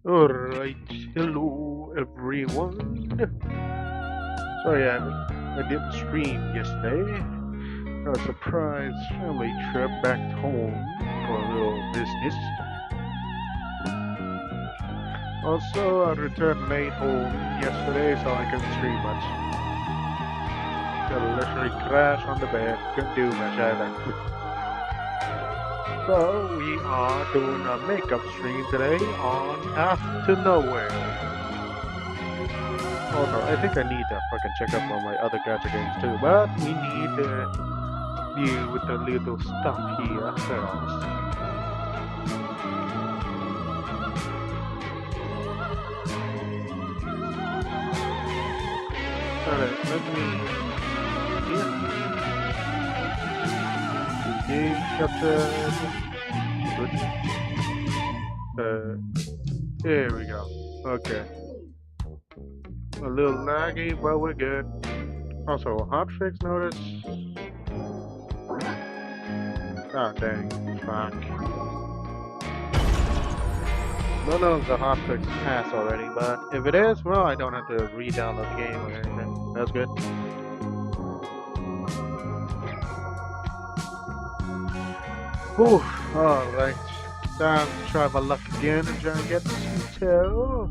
Alright, hello everyone. Sorry I didn't stream yesterday. Got a surprise family trip back home for a little business. Also, I returned late home yesterday so I couldn't stream much. Got literally crashed on the bed, couldn't do much either. So we are doing a makeup stream today on After Nowhere. Oh no, I think I need to fucking check up on my other gacha games too, but we need to deal with the little stuff here first. Alright, let me game chapter. Here we go. Okay. A little laggy, but we're good. Also, hotfix notice. Ah, dang. Fuck. None of the hotfix passed already, but if it is, well, I don't have to re-download the game or anything. That's good. Whew, alright. Time to try my luck again and try and get Tail.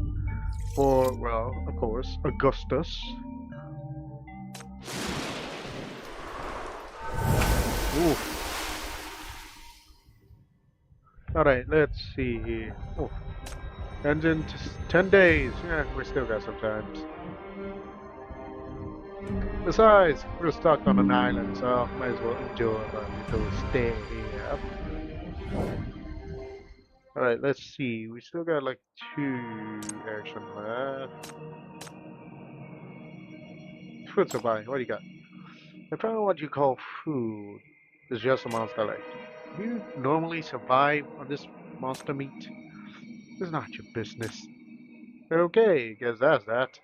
Or, well, of course, Augustus. Ooh. Alright, let's see here. Oh. Ends in 10 days. Yeah, we still got some time. Besides, we're stuck on an island, so might as well enjoy our little stay here. Alright, let's see. We still got like 2 action left. Food supply, what do you got? I found what you call food. It's just a monster like. Do you normally survive on this monster meat? It's not your business. Okay, guess that's that.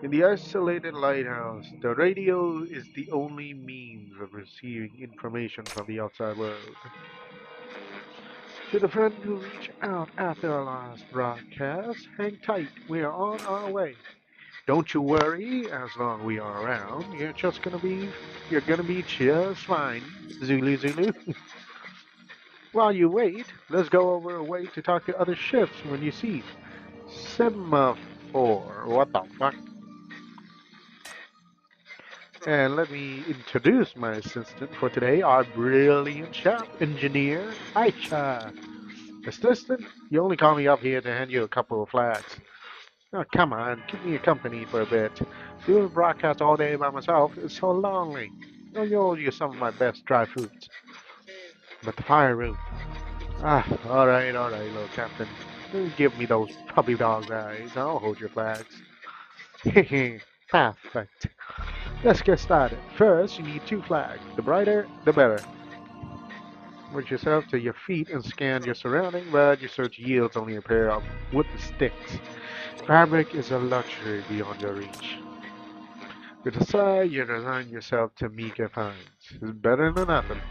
In the isolated lighthouse, the radio is the only means of receiving information from the outside world. To the friend who reached out after our last broadcast, hang tight, we are on our way. Don't you worry, as long as we are around, you're gonna be just fine. Zulu Zulu. While you wait, let's go over a way to talk to other ships when you see Semaphore. What the fuck? And let me introduce my assistant for today, our brilliant shop engineer, Aisha. Assistant, you only call me up here to hand you a couple of flags. Oh, come on, keep me company for a bit. Doing broadcast all day by myself is so lonely. I'll owe you some of my best dry fruits. But the fire room. Ah, alright, little captain. Give me those puppy dog eyes. I'll hold your flags. Hehe, perfect. Let's get started. First, you need 2 flags. The brighter, the better. Put yourself to your feet and scan your surrounding, but your search yields only a pair of wooden sticks. Fabric is a luxury beyond your reach. You decide you resign yourself to meager finds. It's better than nothing.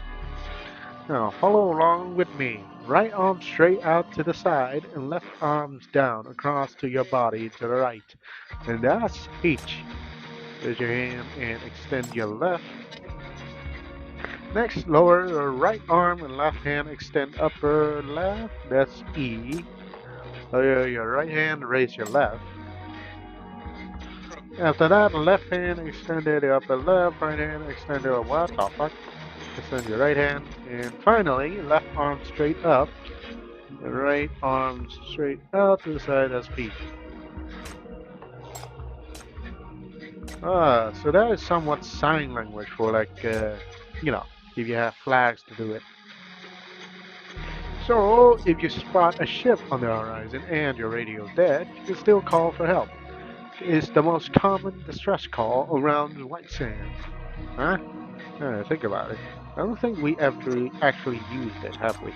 Now follow along with me. Right arm straight out to the side and left arms down across to your body to the right. And that's H. Raise your hand and extend your left. Next, lower your right arm and left hand, extend upper left. That's E. Lower your right hand, raise your left. After that, left hand extended upper left, right hand extended what the fuck? Extend your right hand. And finally, left arm straight up. The right arm straight out to the side, that's B. So that is somewhat sign language for like, you know, if you have flags to do it. So, if you spot a ship on the horizon and your radio is dead, you can still call for help. It's the most common distress call around White Sand. Huh? Think about it. I don't think we ever actually used it, have we?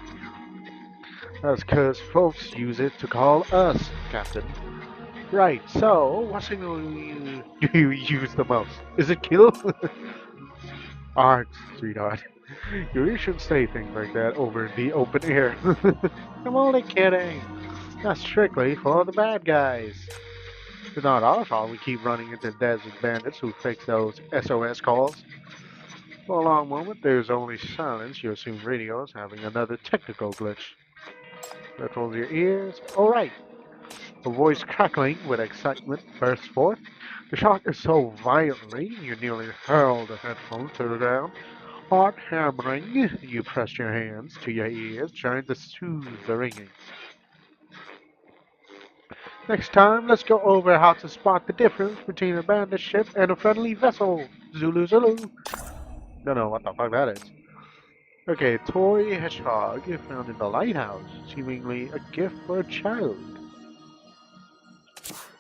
That's because folks use it to call us, Captain. Right, so what signal do you use the most? Is it kill? Art, sweetheart. You really shouldn't say things like that over in the open air. I'm only kidding. That's strictly for the bad guys. It's not our fault we keep running into desert bandits who fix those SOS calls. For a long moment, there's only silence. You assume radio's having another technical glitch. Ripples your ears. All right. A voice crackling with excitement bursts forth. The shock is so violently you nearly hurl the headphones to the ground. Heart hammering, you press your hands to your ears, trying to soothe the ringing. Next time, let's go over how to spot the difference between a bandit ship and a friendly vessel. Zulu Zulu. Don't know what the fuck that is. Okay, toy hedgehog found in the lighthouse, seemingly a gift for a child.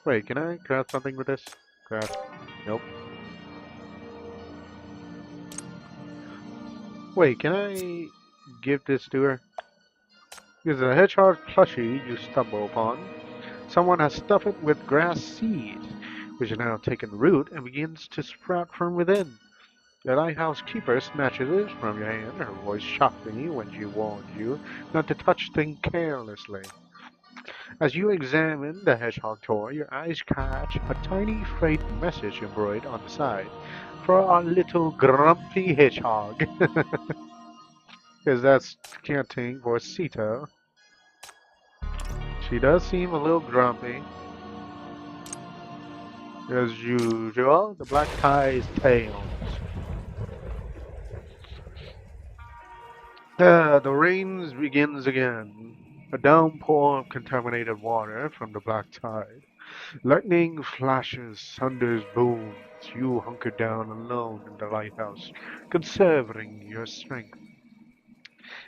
Wait, can I craft something with this? Craft. Nope. Wait, can I give this to her? This is a hedgehog plushie you stumble upon. Someone has stuffed it with grass seeds, which have now taken root and begins to sprout from within. The lighthouse keeper snatches it from your hand. Her voice shocked me when she warned you not to touch things carelessly. As you examine the hedgehog toy, your eyes catch a tiny freight message embroidered on the side for our little grumpy hedgehog. Because that's chanting for Sita. She does seem a little grumpy. As usual, the black tie's tails. The rain begins again. A downpour of contaminated water from the black tide. Lightning flashes, thunders booms. You hunker down alone in the lighthouse, conserving your strength.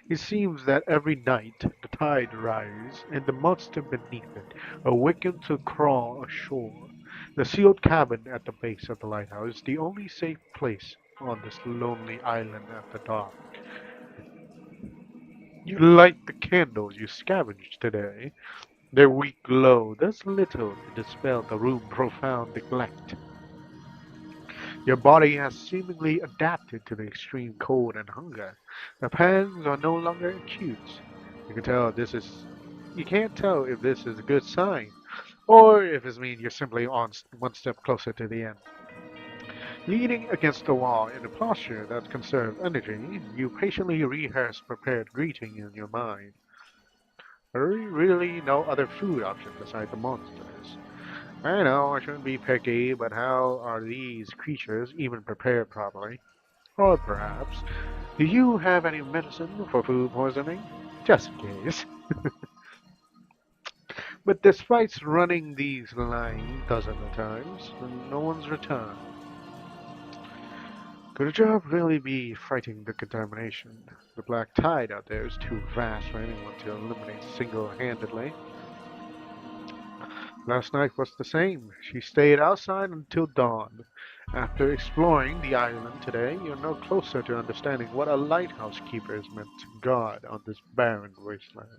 It seems that every night the tide rises, and the monster beneath it awakens to crawl ashore. The sealed cabin at the base of the lighthouse is the only safe place on this lonely island after dark. You light the candles you scavenged today. Their weak glow does little to dispel the room's profound neglect. Your body has seemingly adapted to the extreme cold and hunger. The pangs are no longer acute. You can tell this is. You can't tell if this is a good sign, or if it means you're simply on one step closer to the end. Leaning against the wall in a posture that conserves energy, you patiently rehearse prepared greeting in your mind. There are really no other food options aside the monsters. I know I shouldn't be picky, but how are these creatures even prepared properly? Or perhaps, do you have any medicine for food poisoning? Just in case. But despite running these lines dozens of times, no one's returned. Could a job really be fighting the contamination? The black tide out there is too vast for anyone to eliminate single-handedly. Last night was the same. She stayed outside until dawn. After exploring the island today, you're no closer to understanding what a lighthouse keeper is meant to guard on this barren wasteland.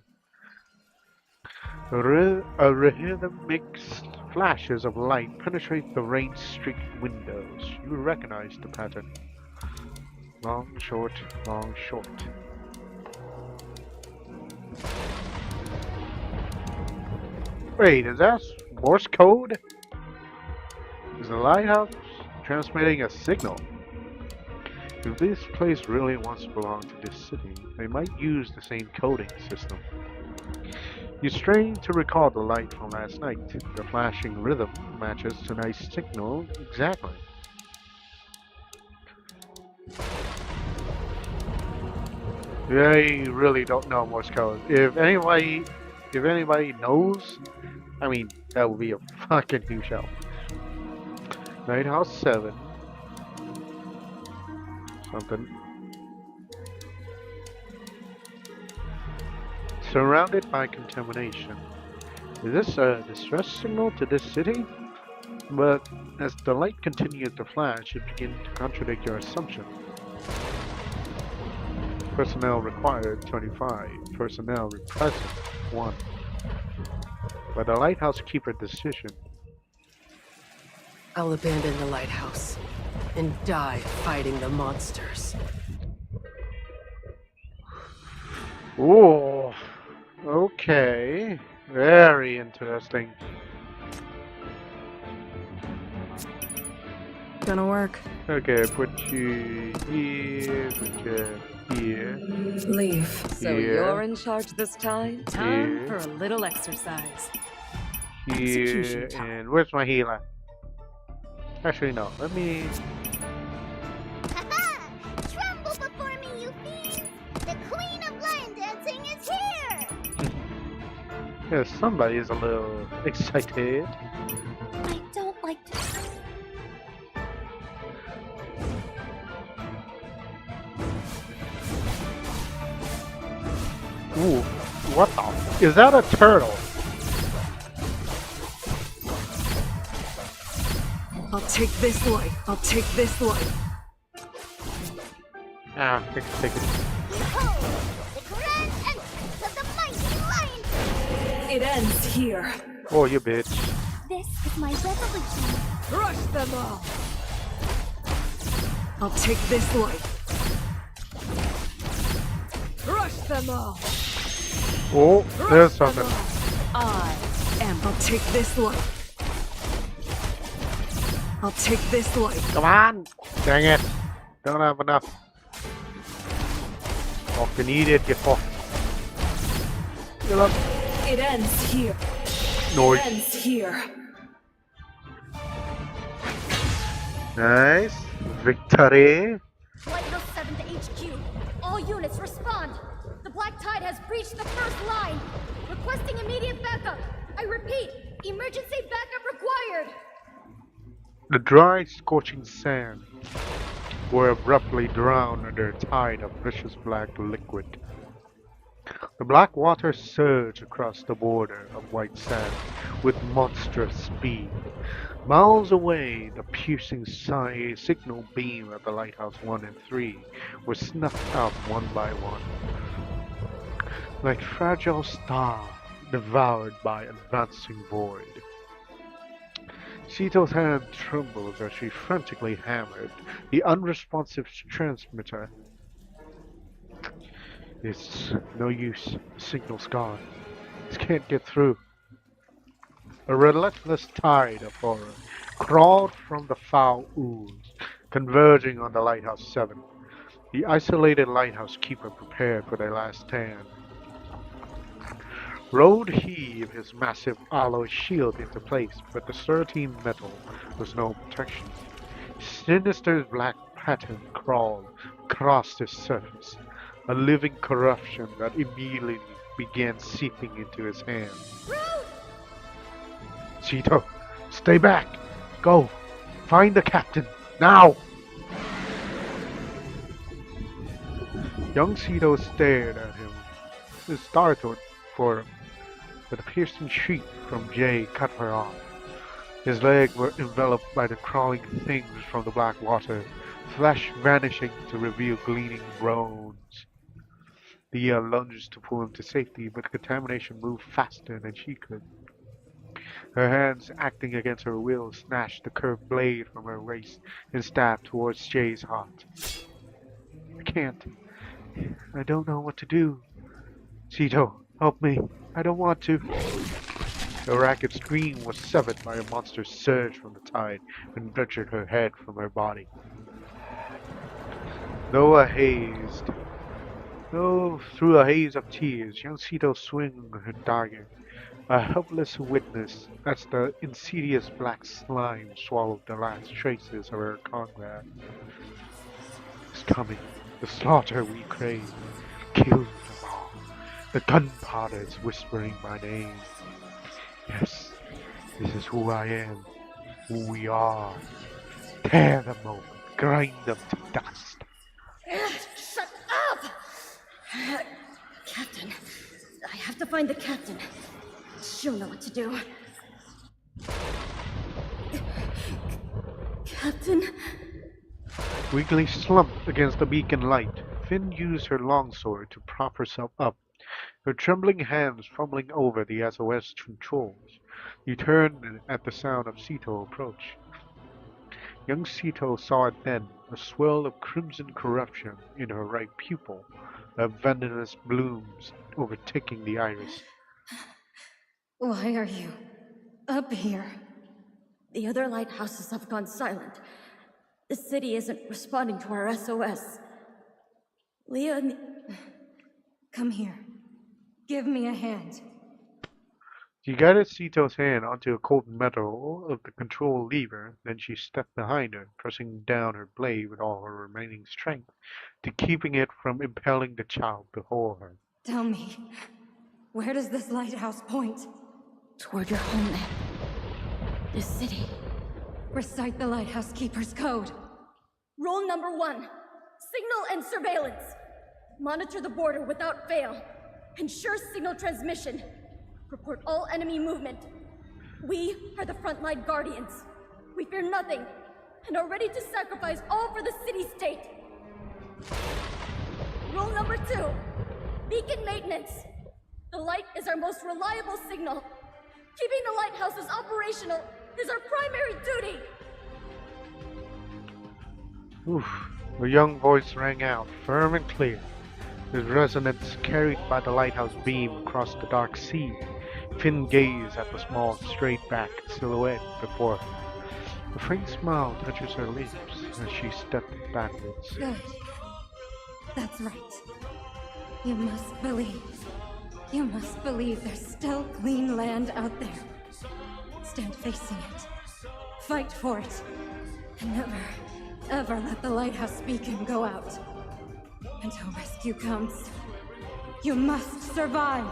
Rhythmic flashes of light penetrate the rain-streaked windows. You recognize the pattern. Long, short, long, short. Wait, is that Morse code? Is the lighthouse transmitting a signal? If this place really wants to belong to this city, they might use the same coding system. You strain to recall the light from last night. The flashing rhythm matches tonight's signal exactly. I really don't know Morse code. If anybody knows, I mean, that would be a fucking huge help. Lighthouse 7. Something. Surrounded by contamination. Is this a distress signal to this city? But as the light continues to flash, it begins to contradict your assumption. Personnel required 25. Personnel present 1. By the lighthouse keeper decision. I'll abandon the lighthouse and die fighting the monsters. Oh, okay. Very interesting. Gonna work. Okay, put you here, put you here, Leave. So here, you're in charge this time? Time here, for a little exercise. here, Execution time. and where's my healer? Actually, no. Let me. Ha-ha! Tremble before me, you fiends! The Queen of Lion Dancing is here! Yeah, somebody is a little excited. I don't like to... Ooh, what the? Is that a turtle? I'll take this life. I'll take this life. Ah, take it. Behold, the grand entrance of the mighty lion! It ends here. Oh, you bitch. This is my revolution. Crush them all. I'll take this life. Crush them all. Oh, there's something. I am. I'll take this life. I'll take this life. Come on! Dang it. Don't have enough. Fucking eat it, you fuck. Get up. It ends here. Noise. It ends here. Nice. Victory. Lighthouse 7 to HQ. All units respond. The Black Tide has breached the first line. Requesting immediate backup. I repeat, emergency backup required. The dry, scorching sand were abruptly drowned under a tide of vicious black liquid. The black water surged across the border of white sand with monstrous speed. Miles away, the piercing signal beam of the Lighthouse 1 and 3 was snuffed out one by one, like fragile stars devoured by advancing void. Cheeto's hand trembled as she frantically hammered the unresponsive transmitter. It's no use. The signal's gone. It can't get through. A relentless tide of horror crawled from the foul ooze, converging on the Lighthouse 7. The isolated lighthouse keeper prepared for their last stand. Road heaved his massive alloy shield into place, but the serpentine metal was no protection. Sinister black pattern crawled across his surface, a living corruption that immediately began seeping into his hands. Cheeto, stay back! Go! Find the captain! Now! Young Cheeto stared at him, startled for him, but a piercing shriek from Jay cut her off. His legs were enveloped by the crawling things from the black water, flesh vanishing to reveal gleaming bones. Thea lunged to pull him to safety, but the contamination moved faster than she could. Her hands, acting against her will, snatched the curved blade from her waist and stabbed towards Jay's heart. I can't. I don't know what to do. Cheeto, help me. I don't want to. The ragged scream was severed by a monster's surge from the tide and nurtured her head from her body. Though through a haze of tears, young Cheeto swung her dagger, a helpless witness as the insidious black slime swallowed the last traces of her comrade. It's coming, the slaughter we crave. Kill them all. The gunpowder is whispering my name. Yes, this is who I am, who we are. Tear them open, grind them to dust. Shut up! Captain, I have to find the captain. She'll know what to do. Captain? Weakly slumped against the beacon light, Finn used her longsword to prop herself up, her trembling hands fumbling over the SOS controls. He turned at the sound of Sito approach. Young Sito saw it then, a swirl of crimson corruption in her right pupil. a venomous blooms overtaking the iris. Why are you up here? The other lighthouses have gone silent. The city isn't responding to our SOS. Leah and... Come here. Give me a hand. She guided Sito's hand onto a cold metal of the control lever, then she stepped behind her, pressing down her blade with all her remaining strength, to keeping it from impaling the child before her. Tell me, where does this lighthouse point? Toward your homeland. The city. Recite the lighthouse keeper's code. Rule number 1. Signal and surveillance. Monitor the border without fail. Ensure signal transmission. Report all enemy movement. We are the frontline guardians. We fear nothing, and are ready to sacrifice all for the city-state. Rule number 2. Beacon maintenance. The light is our most reliable signal. Keeping the lighthouses operational is our primary duty. Oof. Her young voice rang out, firm and clear. His resonance carried by the lighthouse beam across the dark sea. Finn gazed at the small, straight-backed silhouette before her. A faint smile touches her lips as she stepped backwards. Good. That's right. You must believe. You must believe there's still clean land out there. Stand facing it. Fight for it. And never, ever let the lighthouse beacon go out. Until rescue comes. You must survive.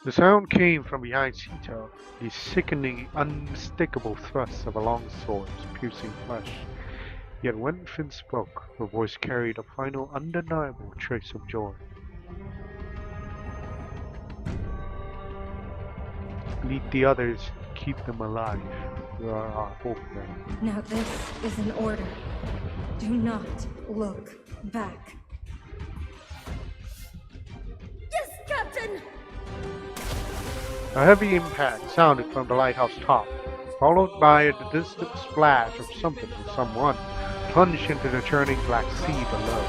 The sound came from behind Sito, the sickening, unmistakable thrust of a long sword piercing flesh. Yet when Finn spoke, her voice carried a final, undeniable trace of joy. Lead the others, keep them alive. You are our hope now. Now this is an order. Do not look back. Yes, Captain! A heavy impact sounded from the lighthouse top, followed by a distant splash of something or someone plunged into the churning black sea below.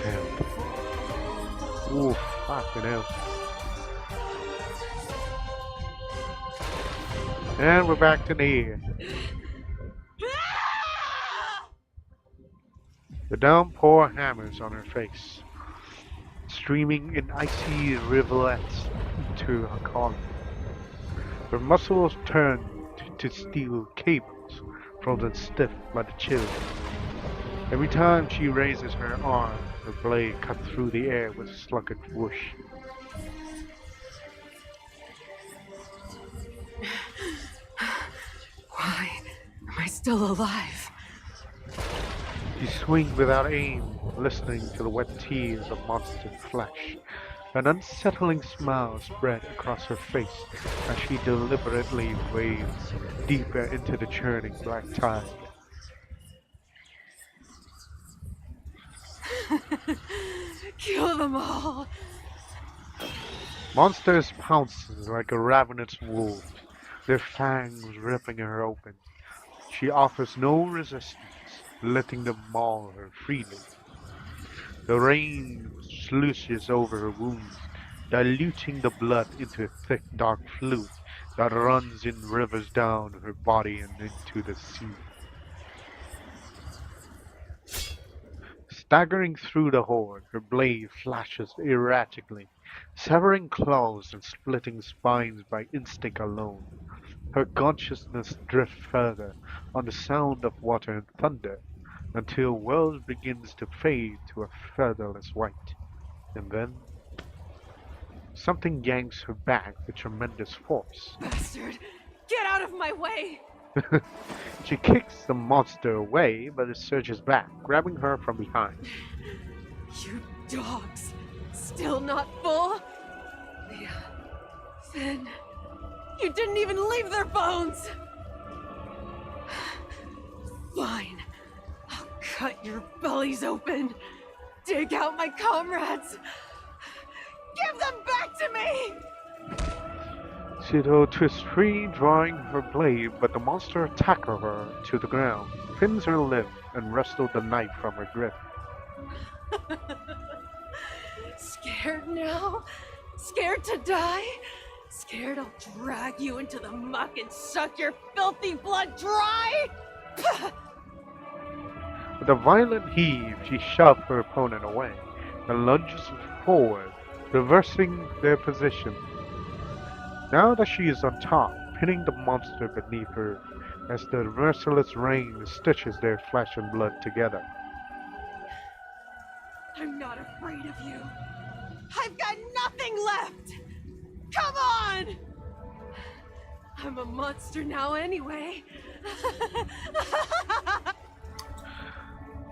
Damn. Oof, fucking hell. And we're back to Nia. The downpour hammers on her face, streaming in icy rivulets into her collar. Her muscles turn to steel cables, frozen stiff by the chill. Every time she raises her arm, her blade cuts through the air with a sluggish whoosh. Why am I still alive? She swings without aim, listening to the wet tears of monster flesh. An unsettling smile spread across her face as she deliberately wades deeper into the churning black tide. Kill them all! Monsters pounces like a ravenous wolf, their fangs ripping her open. She offers no resistance, letting them maul her freely. The rain slushes over her wounds, diluting the blood into a thick dark fluid that runs in rivers down her body and into the sea. Staggering through the horde, her blade flashes erratically, severing claws and splitting spines by instinct alone. Her consciousness drifts further on the sound of water and thunder, until world begins to fade to a featherless white. And then, something yanks her back with tremendous force. Bastard! Get out of my way! She kicks the monster away, but it surges back, grabbing her from behind. You dogs! Still not full? Leah, Finn, you didn't even leave their bones! Fine. I'll cut your bellies open. Dig out my comrades. Give them back to me! Sito twists free, drawing her blade, but the monster tackles her to the ground, pins her lip, and wrestles the knife from her grip. Scared now? Scared to die? Scared I'll drag you into the muck and suck your filthy blood dry? With a violent heave, she shoved her opponent away and lunges forward, reversing their position. Now that she is on top, pinning the monster beneath her as the merciless rain stitches their flesh and blood together. I'm not afraid of you. I've got nothing left! Come on! I'm a monster now anyway.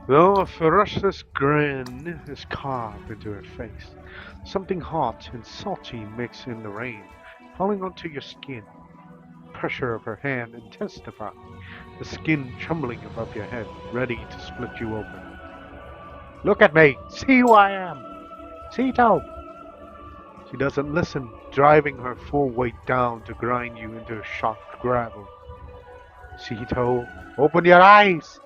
Though a ferocious grin is carved into her face, something hot and salty mixed in the rain, falling onto your skin. Pressure of her hand intensified, the skin trembling above your head, ready to split you open. Look at me! See who I am! See, Toe! She doesn't listen, driving her full weight down to grind you into shocked gravel. See, Toe, open your eyes!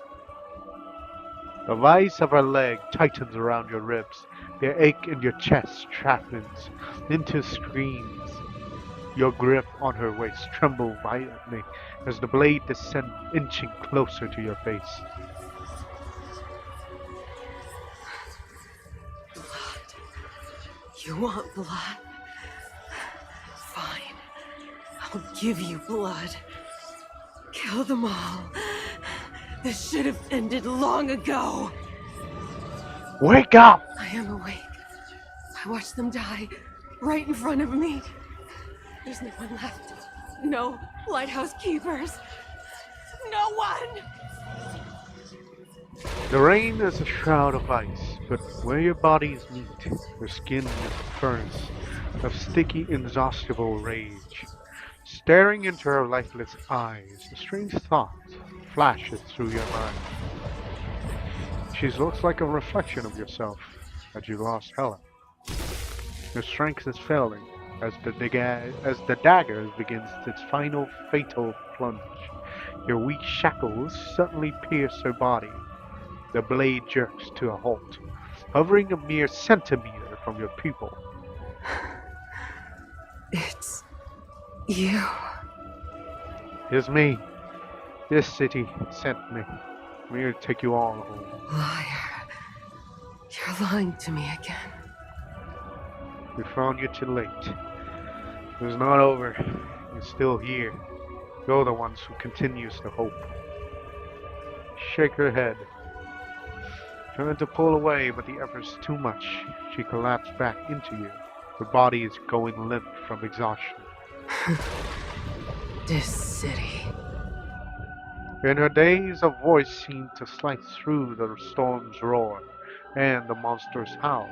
The vise of her leg tightens around your ribs. Their ache in your chest straightens into screams. Your grip on her waist trembles violently as the blade descends, inching closer to your face. Blood. You want blood? Fine. I'll give you blood. Kill them all. This should have ended long ago. Wake up! I am awake. I watched them die right in front of me. There's no one left. No lighthouse keepers. No one! The rain is a shroud of ice, but where your bodies meet, your skin is a furnace of sticky, inexhaustible rage. Staring into her lifeless eyes, a strange thought flashes through your mind. She looks like a reflection of yourself, as you lost Helen. Your strength is failing as the dagger begins its final fatal plunge. Your weak shackles suddenly pierce her body. The blade jerks to a halt, hovering a mere centimeter from your pupil. It's you. It's me. This city sent me. I'm here to take you all home. Liar. You're lying to me again. We found you too late. It was not over. You're still here. You're the ones who continues to hope. Shake her head. Trying to pull away, but the effort's too much. She collapsed back into you. Her body is going limp from exhaustion. This city. In her daze, a voice seemed to slide through the storm's roar and the monster's howl.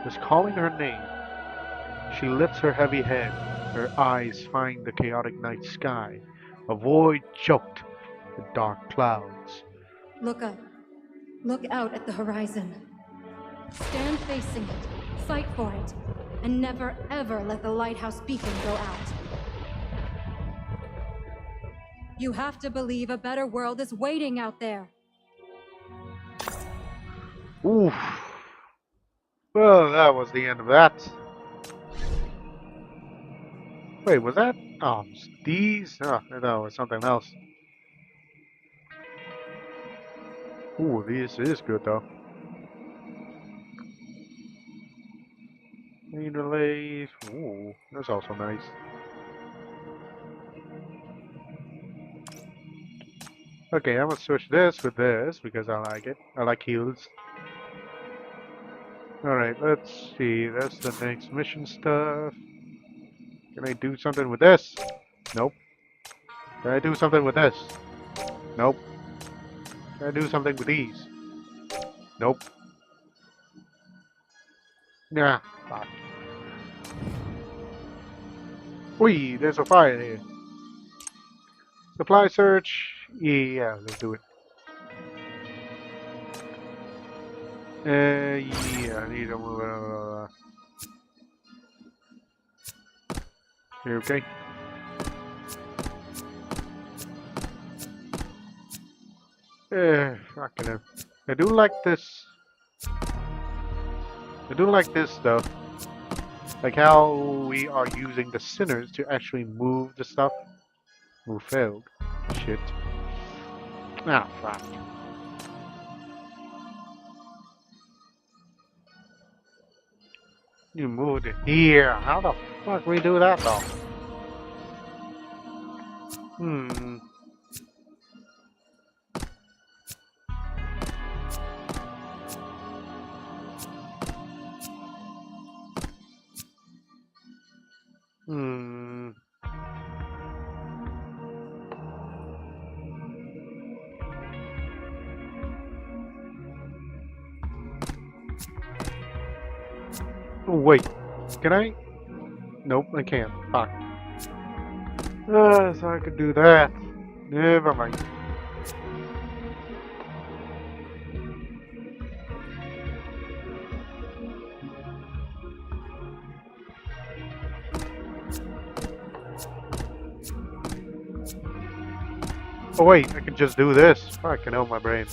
Is calling her name. She lifts her heavy head. Her eyes find the chaotic night sky, a void choked with dark clouds. Look up. Look out at the horizon. Stand facing it. Fight for it. And never ever let the lighthouse beacon go out. You have to believe a better world is waiting out there. Oof. Well, that was the end of that. Wait, was that? Oh, these? Oh, that was something else. Ooh, this is good though. Main relay. Ooh, that's also nice. Okay, I'm gonna switch this with this because I like it. I like heals. Alright, let's see. That's the next mission stuff. Can I do something with this? Nope. Can I do something with this? Nope. Can I do something with these? Nope. Nah. Fuck. Whee, there's a fire here. Supply search. Yeah, let's do it. Yeah, I need to move it. You okay? Fucking hell. I do like this I do like this though. Like how we are using the sinners to actually move the stuff. Who failed? Shit. Ah, fuck. You moved it here. How the fuck we do that though? Hmm. Hmm. Oh, wait. Can I? Nope, I can't. Fuck. So I could do that. Never mind. Oh wait, I can just do this. Fuck, I know my brain.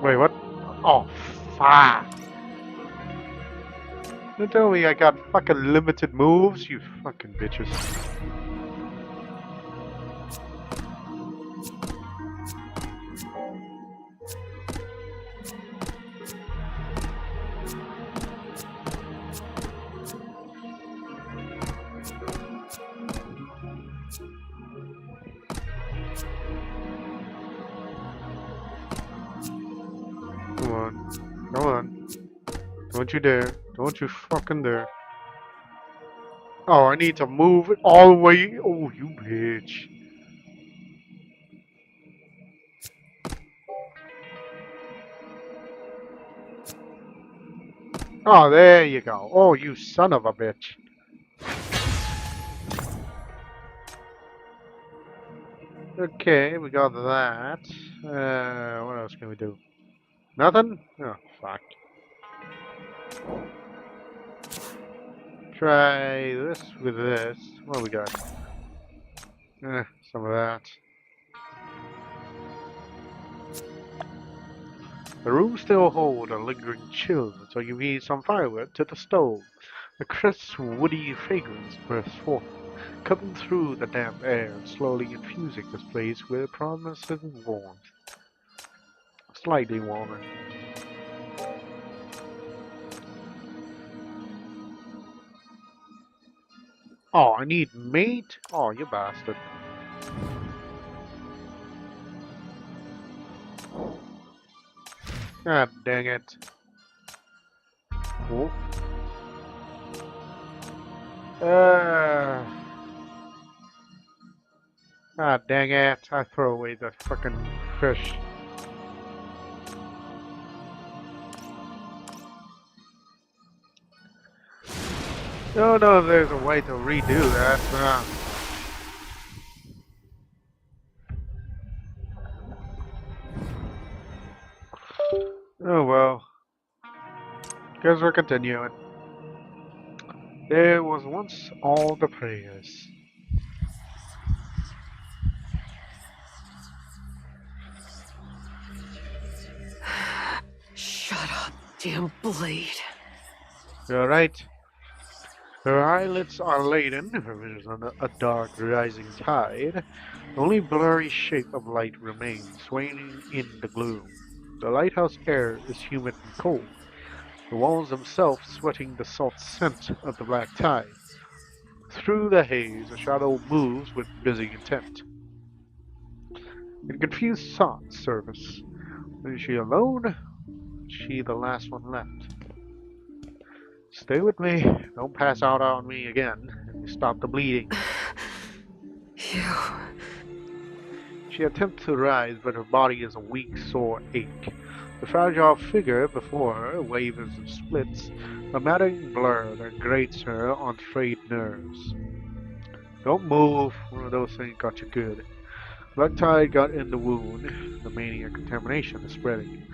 Wait, what? Oh, fuck. Don't tell me I got fucking limited moves, you fucking bitches. Come on. Come on. Don't you dare. Don't you fucking dare. Oh, I need to move it all the way. Oh, you bitch. Oh, there you go. Oh, you son of a bitch. Okay, we got that. What else can we do? Nothing? Oh, fuck. Try this with this. What do we got? Some of that. The room still holds a lingering chill, so you need some firewood to the stove. A crisp, woody fragrance bursts forth, cutting through the damp air and slowly infusing this place with promising warmth. Slightly warmer. Oh, I need meat? Oh, you bastard. God dang it. Oh. Ah, dang it. I throw away the fucking fish. Don't know if there's a way to redo that. Oh well. Guess we're continuing. There was once all the prayers. Shut up, damn blade. You're right. Her eyelids are laden, her vision on a dark rising tide. The only blurry shape of light remains, swaying in the gloom. The lighthouse air is humid and cold, the walls themselves sweating the salt scent of the black tide. Through the haze, a shadow moves with busy intent. In confused thought service. Is she alone? Is she the last one left? Stay with me. Don't pass out on me again. And stop the bleeding. You... She attempts to rise, but her body is a weak, sore ache. The fragile figure before her wavers and splits, a mattering blur that grates her on frayed nerves. Don't move. One of those things got you good. Black tide got in the wound. The mania contamination is spreading.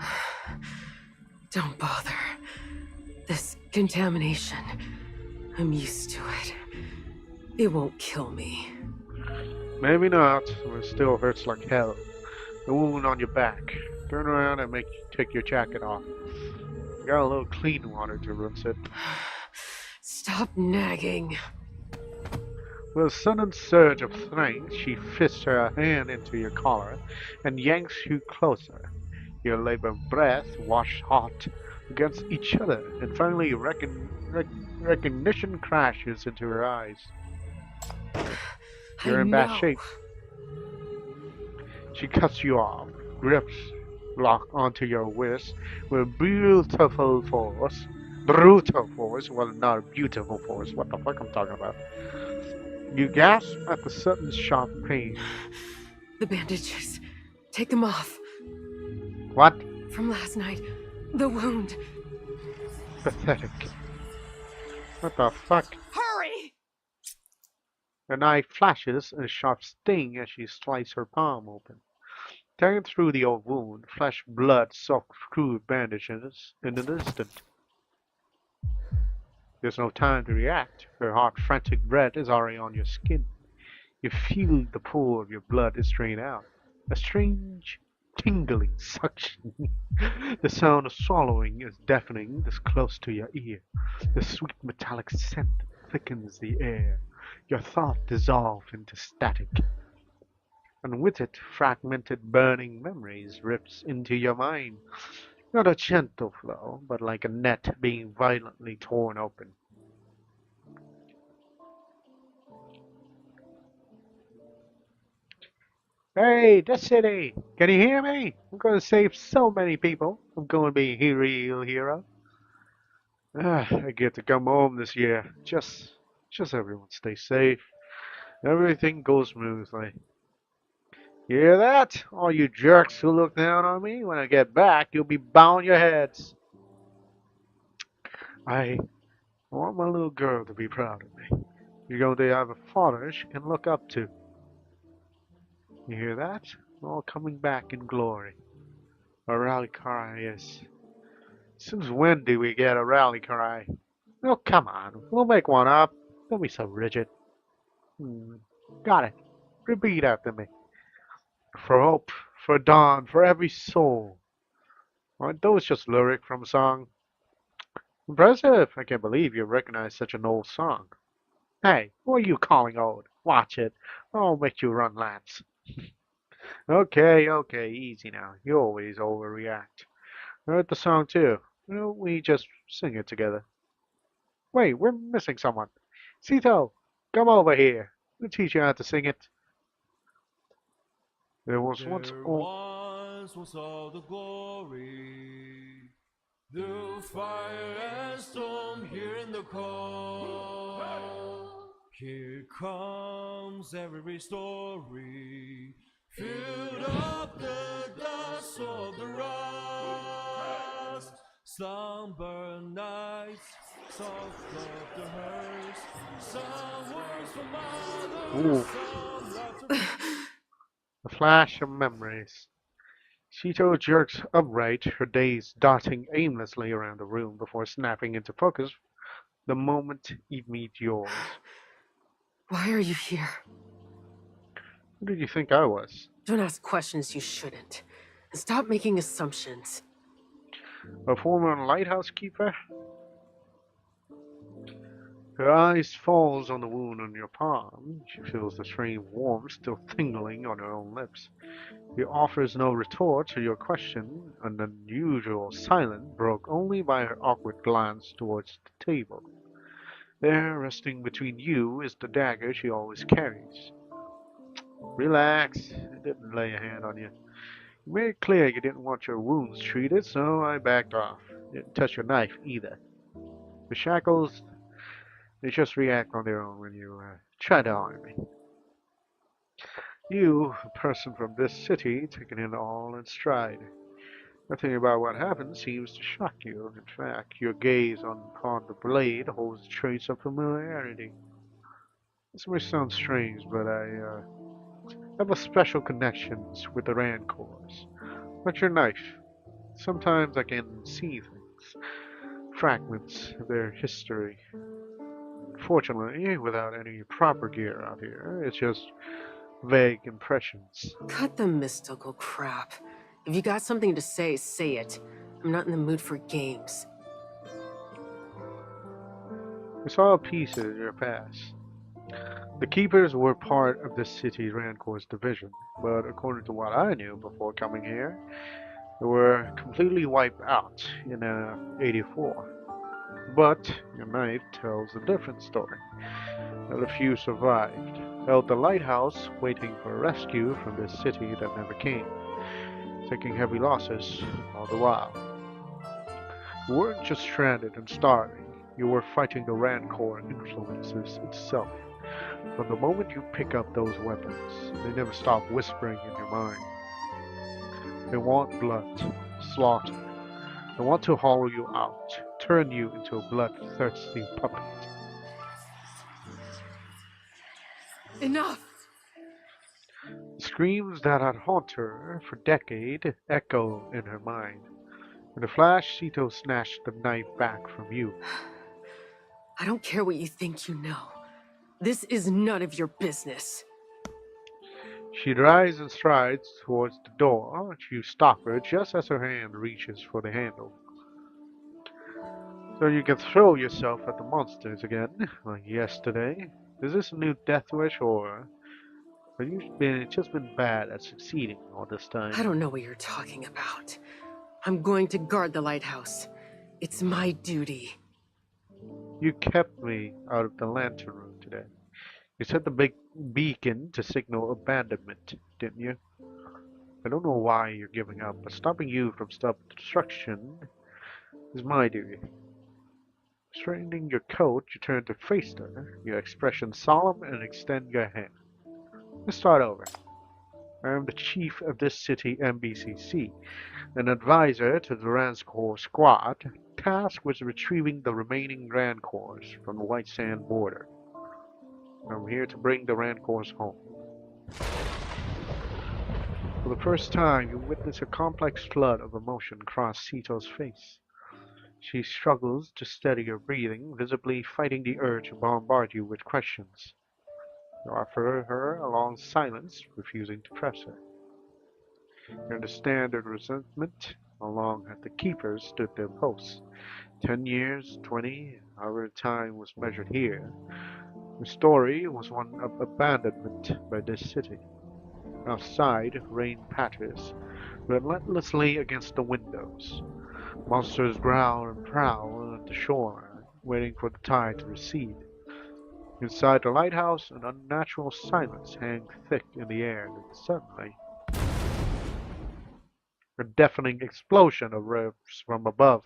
Don't bother. This contamination, I'm used to it. It won't kill me. Maybe not, but it still hurts like hell. The wound on your back. Turn around and make take your jacket off. Got a little clean water to rinse it. Stop nagging. With a sudden surge of strength, she fists her hand into your collar and yanks you closer. Your labored breath washed hot against each other, and finally recognition crashes into her eyes. I You're in bad know. shape. She cuts you off, grips lock onto your wrist with beautiful force. Brutal force, well, not beautiful force. What the fuck I'm talking about? You gasp at the sudden sharp pain. The bandages. Take them off. What? From last night. The wound. Pathetic. What the fuck? Hurry! The knife flashes a sharp sting as she slices her palm open. Tearing through the old wound, fresh blood soaked through bandages in an instant. There's no time to react. Her hot, frantic breath is already on your skin. You feel the pool of your blood is drained out. A strange, tingling suction. The sound of swallowing is deafening this close to your ear. The sweet metallic scent thickens the air. Your thought dissolves into static. And with it, fragmented, burning memories rips into your mind. Not a gentle flow, but like a net being violently torn open. Hey, the city! Can you hear me? I'm going to save so many people. I'm going to be a real hero. I get to come home this year. Just everyone stay safe. Everything goes smoothly. You hear that? All you jerks who look down on me, when I get back, you'll be bowing your heads. I want my little girl to be proud of me. You're going to have a father she can look up to. You hear that? All coming back in glory. A rally cry is. Since when do we get a rally cry? Oh, come on. We'll make one up. Don't be so rigid. Hmm. Got it. Repeat after me. For hope, for dawn, for every soul. Aren't those just lyrics from a song? Impressive. I can't believe you recognize such an old song. Hey, what are you calling old? Watch it. I'll make you run laps. Okay, easy now. You always overreact. I heard the song too. Why don't we just sing it together? Wait, we're missing someone. Sito, come over here. We'll teach you how to sing it. There was once Was all the glory, through fire and storm, here in the cold. Here comes every story, filled up the dust of the rust. Slumber nights, soft of the hearse, some words from Ooh, others, some laughter. a flash of memories. Sito jerks upright, her gaze darting aimlessly around the room before snapping into focus the moment you meet yours. Why are you here? Who did you think I was? Don't ask questions you shouldn't. And stop making assumptions. A former lighthouse keeper? Her eyes falls on the wound on your palm. She feels the strange warmth still tingling on her own lips. He offers no retort to your question, an unusual silence broke only by her awkward glance towards the table. There, resting between you, is the dagger she always carries. Relax, I didn't lay a hand on you. You made it clear you didn't want your wounds treated, so I backed off. Didn't touch your knife either. The shackles, they just react on their own when you try to harm me. You, a person from this city, taking it all in stride. Nothing about what happened seems to shock you. In fact, your gaze upon the blade holds a trace of familiarity. This may sound strange, but I have a special connections with the Rancors. Like your knife. Sometimes I can see things, fragments of their history. Fortunately, without any proper gear out here, it's just vague impressions. Cut the mystical crap. If you got something to say, say it. I'm not in the mood for games. I saw pieces of your past. The Keepers were part of the city Rancor's division, but according to what I knew before coming here, they were completely wiped out in 84. But your knife tells a different story. That a few survived, held the lighthouse waiting for rescue from this city that never came, taking heavy losses all the while. You weren't just stranded and starving, you were fighting the Rancor influences itself. From the moment you pick up those weapons, they never stop whispering in your mind. They want blood, slaughter. They want to hollow you out, turn you into a bloodthirsty puppet. Enough! Screams that had haunted her for decades echo in her mind. In a flash, Sito snatched the knife back from you. I don't care what you think you know. This is none of your business. She drives and strides towards the door. You stop her just as her hand reaches for the handle. So you can throw yourself at the monsters again, like yesterday. Is this a new death wish, or have you just been bad at succeeding all this time? I don't know what you're talking about. I'm going to guard the lighthouse. It's my duty. You kept me out of the lantern room today. You set the big beacon to signal abandonment, didn't you? I don't know why you're giving up, but stopping you from self-destruction is my duty. Straightening your coat, you turn to face her, your expression solemn, and extend your hand. Let's start over. I am the chief of this city MBCC, an advisor to the Rancor squad, tasked with retrieving the remaining Rancors from the White Sand border. I'm here to bring the Rancors home. For the first time, you witness a complex flood of emotion cross Sito's face. She struggles to steady her breathing, visibly fighting the urge to bombard you with questions. You offer her a long silence, refusing to press her. You understand her resentment. How long had the Keepers stood their posts? 10 years, 20, however time was measured here. The story was one of abandonment by this city. Outside, rain patters relentlessly against the windows. Monsters growl and prowl at the shoreline, waiting for the tide to recede. Inside the lighthouse, an unnatural silence hangs thick in the air, and suddenly, a deafening explosion erupts from above.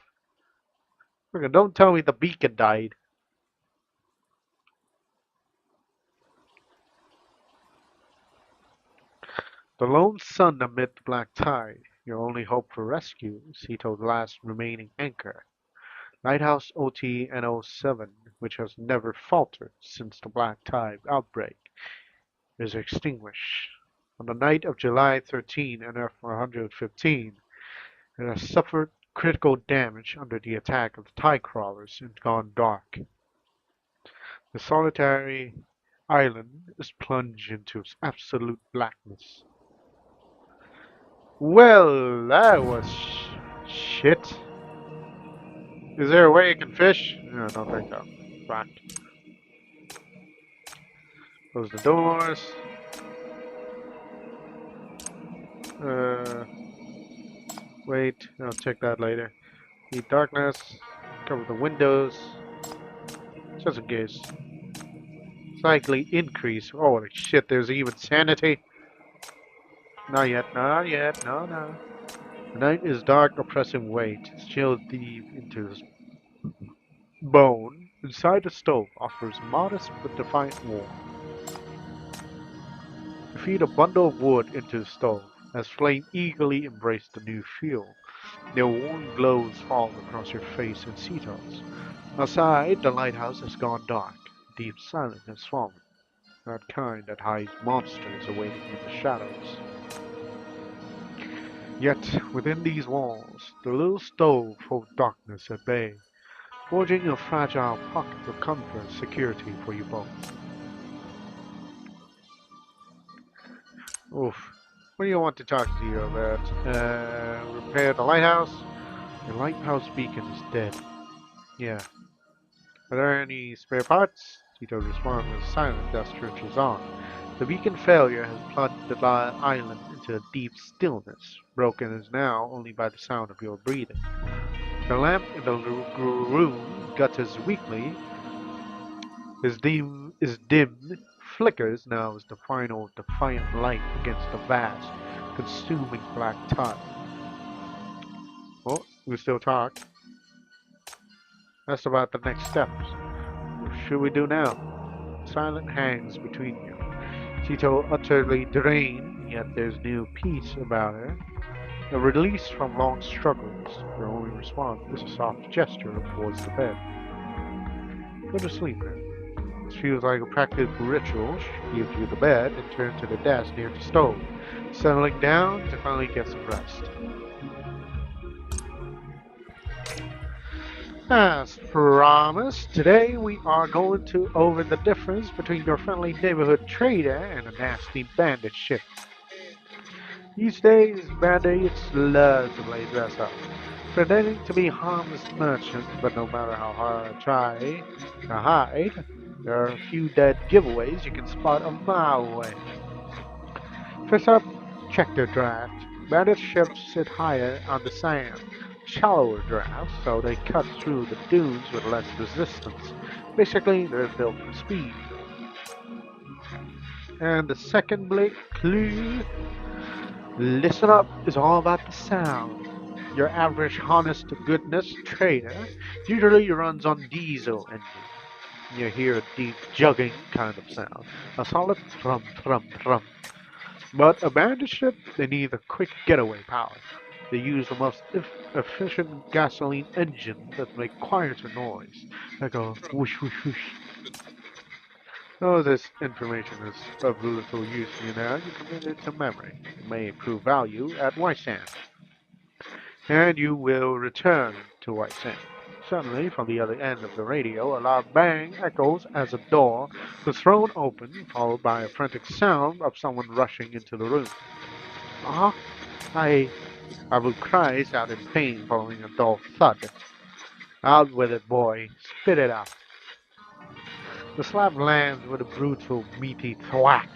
Look, don't tell me the beacon died. The lone sun amid the black tide, your only hope for rescue, Sito's last remaining anchor. Lighthouse OT N07, which has never faltered since the black tide outbreak, is extinguished. On the night of July 13 NF-115, it has suffered critical damage under the attack of the tide crawlers and gone dark. The solitary island is plunged into absolute blackness. Well, that was shit. Is there a way you can fish? No, I don't think so. Fuck. Close the doors. Wait, I'll check that later. Need darkness. Cover the windows. Just in case. Slightly increase. Holy shit, there's even sanity. Not yet, not yet, no, no. The night is dark, oppressive weight. Chilled deep into his bone. Inside the stove offers modest but defiant warmth. You feed a bundle of wood into the stove as flame eagerly embrace the new fuel. Their warm glows fall across your face and Cetos. Outside, the lighthouse has gone dark. Deep silence has fallen. That kind that hides monsters awaiting in the shadows. Yet, within these walls, the little stove holds darkness at bay, forging a fragile pocket of comfort and security for you both. Oof. What do you want to talk to you about? Repair the lighthouse? The lighthouse beacon is dead. Yeah. Are there any spare parts? Tito responds with silent as stretches on. The beacon failure has plunged the island into a deep stillness, broken as now only by the sound of your breathing. The lamp in the room gutters weakly, is dim, flickers now as the final defiant light against the vast, consuming black tide. Oh, we still talk. That's about the next steps. What should we do now? Silent hangs between you. Tito utterly drained, yet there's new peace about her. A release from long struggles. Her only response is a soft gesture towards the bed. Go to sleep then. It feels like a practical ritual. She gives you the bed and turns to the desk near the stove, settling down to finally get some rest. As promised, today we are going to over the difference between your friendly neighborhood trader and a nasty bandit ship. These days, bandits love to play dress up, pretending to be harmless merchants, but no matter how hard I try to hide, there are a few dead giveaways you can spot a mile away. First up, check their draft. Bandit ships sit higher on the sand, shallower drafts, so they cut through the dunes with less resistance. Basically, they're built for speed. And the second clue, listen up, is all about the sound. Your average honest to goodness trader usually runs on diesel engine. You hear a deep jugging kind of sound, a solid thrum thrum thrum. But a bandit ship, they need a quick getaway power. They use the most efficient gasoline engine that make quieter noise, like a whoosh whoosh whoosh. Though this information is of little use to you now, you commit it to memory. It may prove value at White Sand, and you will return to White Sand. Suddenly, from the other end of the radio, a loud bang echoes as a door is thrown open, followed by a frantic sound of someone rushing into the room. Ah, I Abu cries out in pain following a dull thud. Out with it, boy. Spit it out. The slap lands with a brutal, meaty thwack,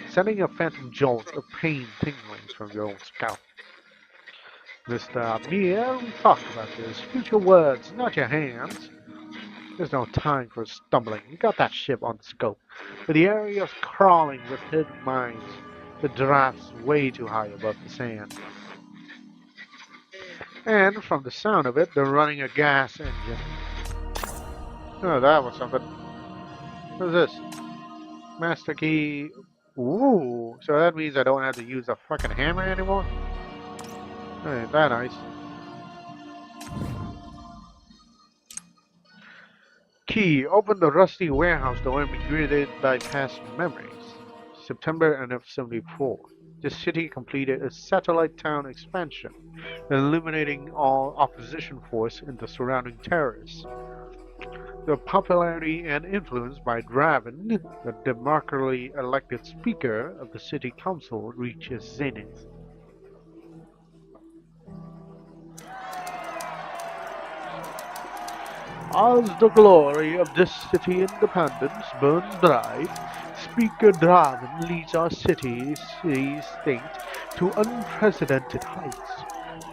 sending a phantom jolt of pain tingling from your own scalp. Mr. Amir, we talked about this. Use your words, not your hands. There's no time for stumbling. You got that ship on the scope. But the area's crawling with hidden mines. The draft's way too high above the sand. And from the sound of it, they're running a gas engine. Oh, that was something. What is this? Master key. Ooh, so that means I don't have to use a fucking hammer anymore? Ain't that nice? Key. Open the rusty warehouse door and be greeted by past memories. September NF-74. The city completed a satellite town expansion, eliminating all opposition force in the surrounding terrace. The popularity and influence by Draven, the democratically elected speaker of the city council, reaches zenith. As the glory of this city independence burns bright, Speaker Draven leads our city-state to unprecedented heights.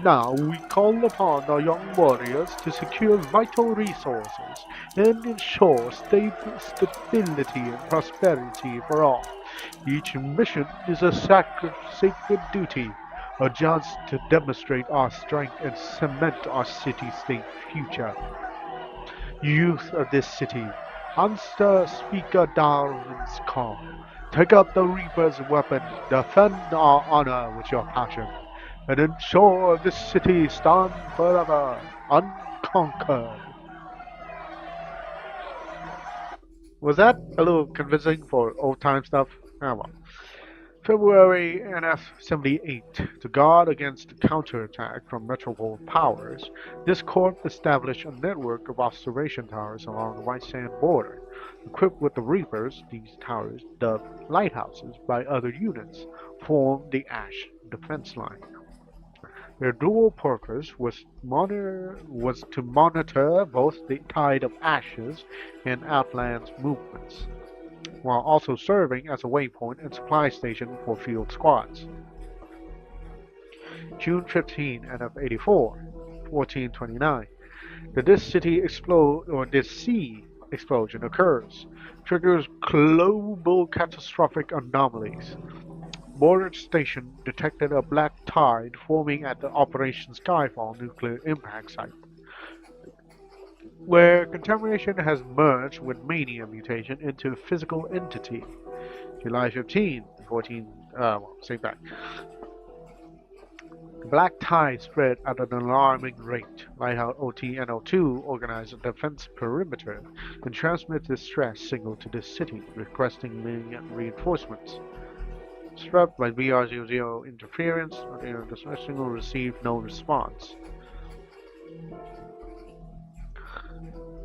Now we call upon our young warriors to secure vital resources and ensure stability and prosperity for all. Each mission is a sacred duty, a chance to demonstrate our strength and cement our city-state future. Youth of this city, answer Speaker Darwin's call. Take up the Reaper's weapon, defend our honor with your passion, and ensure this city stand forever unconquered. Was that a little convincing for old time stuff? Ah well. February NF-78. To guard against counterattack from metropole powers, this corps established a network of observation towers along the White Sand border. Equipped with the Reapers, these towers, dubbed lighthouses by other units, formed the Ash defense line. Their dual purpose was to monitor both the Tide of Ashes and Outland's movements, while also serving as a waypoint and supply station for field squads. June 15, NF-84, 1429. The This sea explosion occurs, triggers global catastrophic anomalies. Border Station detected a black tide forming at the Operation Skyfall nuclear impact site, where contamination has merged with mania mutation into a physical entity. July 15, 14, same back. The black tide spread at an alarming rate. Lighthouse OTNO2 organized a defense perimeter and transmitted a distress signal to the city, requesting reinforcements. Struck by BR00 interference, the signal received no response.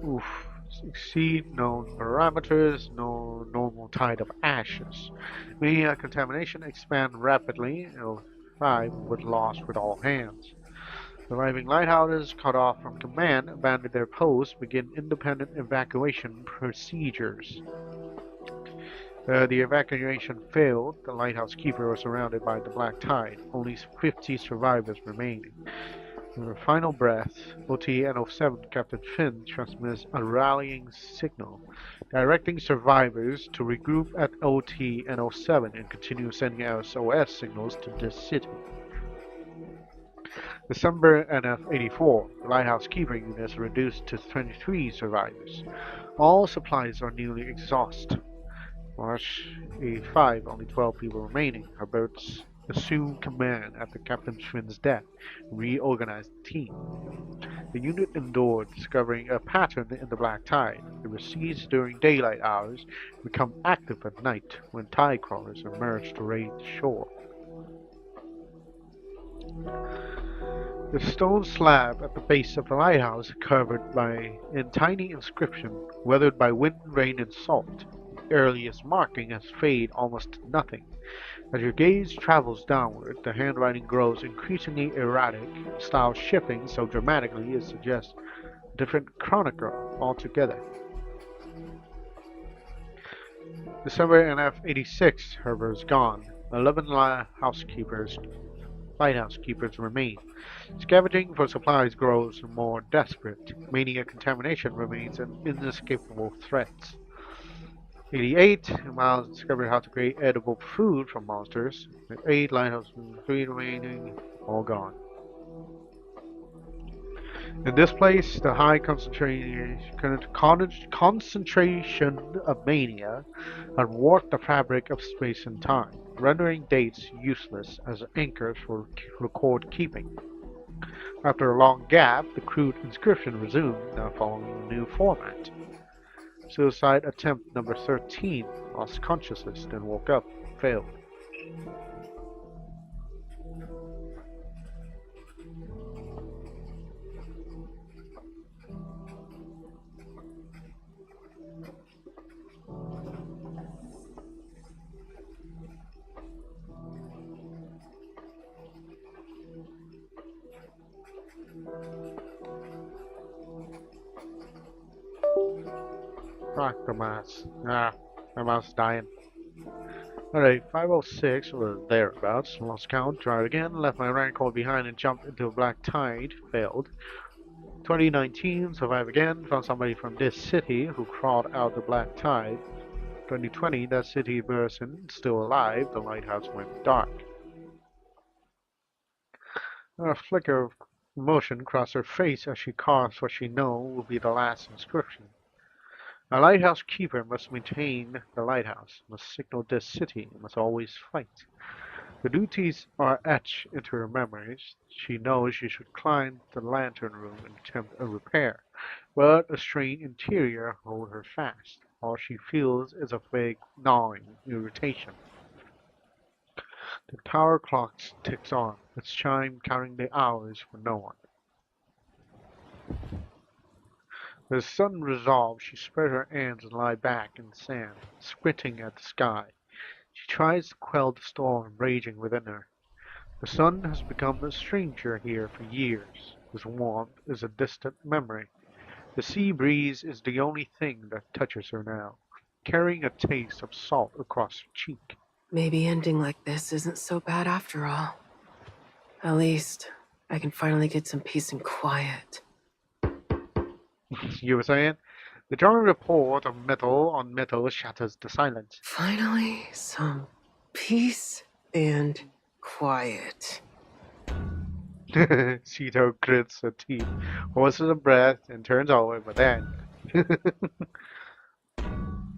Oof. Exceed known parameters, no normal tide of ashes. Media contamination expand rapidly. 5 was lost with all hands. Arriving lighthouses cut off from command abandoned their posts, begin independent evacuation procedures. The evacuation failed. The lighthouse keeper was surrounded by the black tide. Only 50 survivors remaining. In her final breath, OTNO7 Captain Finn transmits a rallying signal, directing survivors to regroup at OTNO7 and continue sending SOS signals to this city. December NF-84, the lighthouse keeper units reduced to 23 survivors. All supplies are nearly exhausted. March 85, only 12 people remaining. Her boats assumed command after Captain Finn's death and reorganized the team. The unit endured, discovering a pattern in the black tide. It recedes during daylight hours and become active at night when tide crawlers emerge to raid the shore. The stone slab at the base of the lighthouse is covered by a tiny inscription, weathered by wind, rain, and salt. The earliest marking has faded almost to nothing. As your gaze travels downward, the handwriting grows increasingly erratic, style shifting so dramatically it suggests a different chronicle altogether. December NF-86, Herbert is gone. 11 lighthouse keepers remain. Scavenging for supplies grows more desperate. Mania contamination remains an inescapable threat. 88, Miles discovered how to create edible food from monsters. 8 lighthouses, 3 remaining, all gone. In this place, the high concentration of mania had warped the fabric of space and time, rendering dates useless as anchors for record keeping. After a long gap, the crude inscription resumed, now following a new format. Suicide attempt number 13, lost consciousness, then woke up, failed. Fuck the mouse. Ah, my mouse is dying. Alright, 506 or thereabouts. Lost count, tried again, left my rank hold behind and jumped into a black tide, failed. 2019, survive again, found somebody from this city who crawled out the black tide. 2020, that city person still alive, the lighthouse went dark. A flicker of emotion crossed her face as she carved what she knows will be the last inscription. A lighthouse keeper must maintain the lighthouse, must signal this city, must always fight. The duties are etched into her memories. She knows she should climb the lantern room and attempt a repair, but a strained interior holds her fast. All she feels is a vague gnawing irritation. The tower clock ticks on, its chime counting the hours for no one. With a sudden resolve, she spread her hands and lay back in the sand, squinting at the sky. She tries to quell the storm raging within her. The sun has become a stranger here for years. His warmth is a distant memory. The sea breeze is the only thing that touches her now, carrying a taste of salt across her cheek. Maybe ending like this isn't so bad after all. At least, I can finally get some peace and quiet. You were saying? The jarring report of metal on metal shatters the silence. Finally, some peace and quiet. Cheeto grits her teeth, forces a breath, and turns over, but then.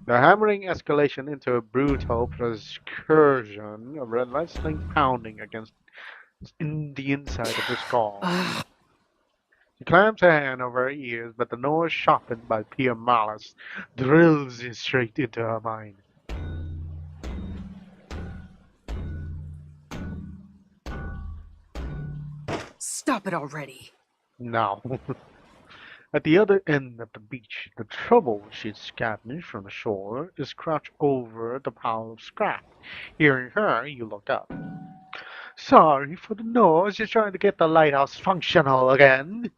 The hammering escalation into a brutal prescursion, a relentless pounding against in the inside of her skull. She clamps her hand over her ears, but the noise sharpened by pure malice drills it straight into her mind. Stop it already. Now, at the other end of the beach, the trouble she'd scavenged from the shore is crouched over the pile of scrap. Hearing her, you look up. Sorry for the noise, just trying to get the lighthouse functional again.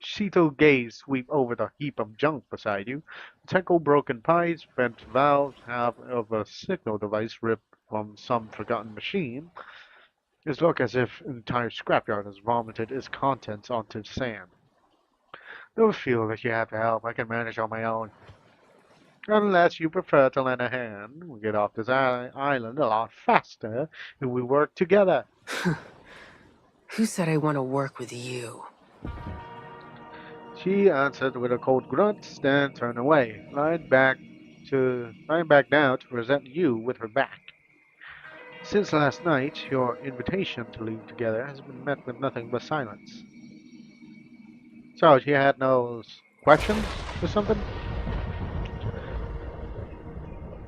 Cheeto gaze sweep over the heap of junk beside you. Tackle broken pipes, bent valves, half of a signal device ripped from some forgotten machine. It looks as if an entire scrapyard has vomited its contents onto the sand. Don't feel that you have to help. I can manage on my own. Unless you prefer to lend a hand, we'll get off this island a lot faster if we work together. Who said I want to work with you? She answered with a cold grunt, then turned away, lying back down to present you with her back. Since last night, your invitation to leave together has been met with nothing but silence. So, she had no questions or something?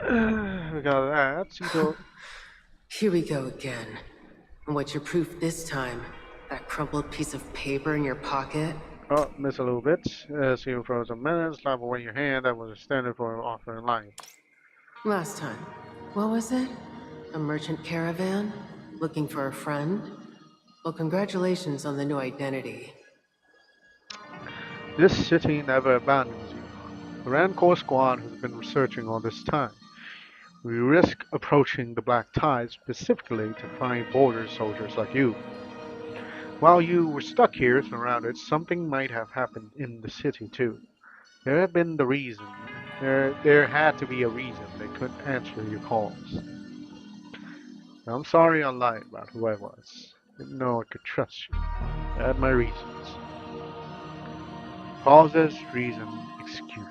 We got that. Cheeto. Here we go again. And what's your proof this time? That crumpled piece of paper in your pocket? Oh, miss a little bit. See you for some minutes. Slap away your hand. That was a standard for offering life. Last time. What was it? A merchant caravan? Looking for a friend? Well, congratulations on the new identity. This city never abandons you. The Rancor squad has been researching all this time. We risk approaching the Black Tide specifically to find border soldiers like you. While you were stuck here surrounded, something might have happened in the city too. There had been the reason. There had to be a reason they couldn't answer your calls. I'm sorry I lied about who I was. Didn't know I could trust you. I had my reasons. Pauses, reason, excuse.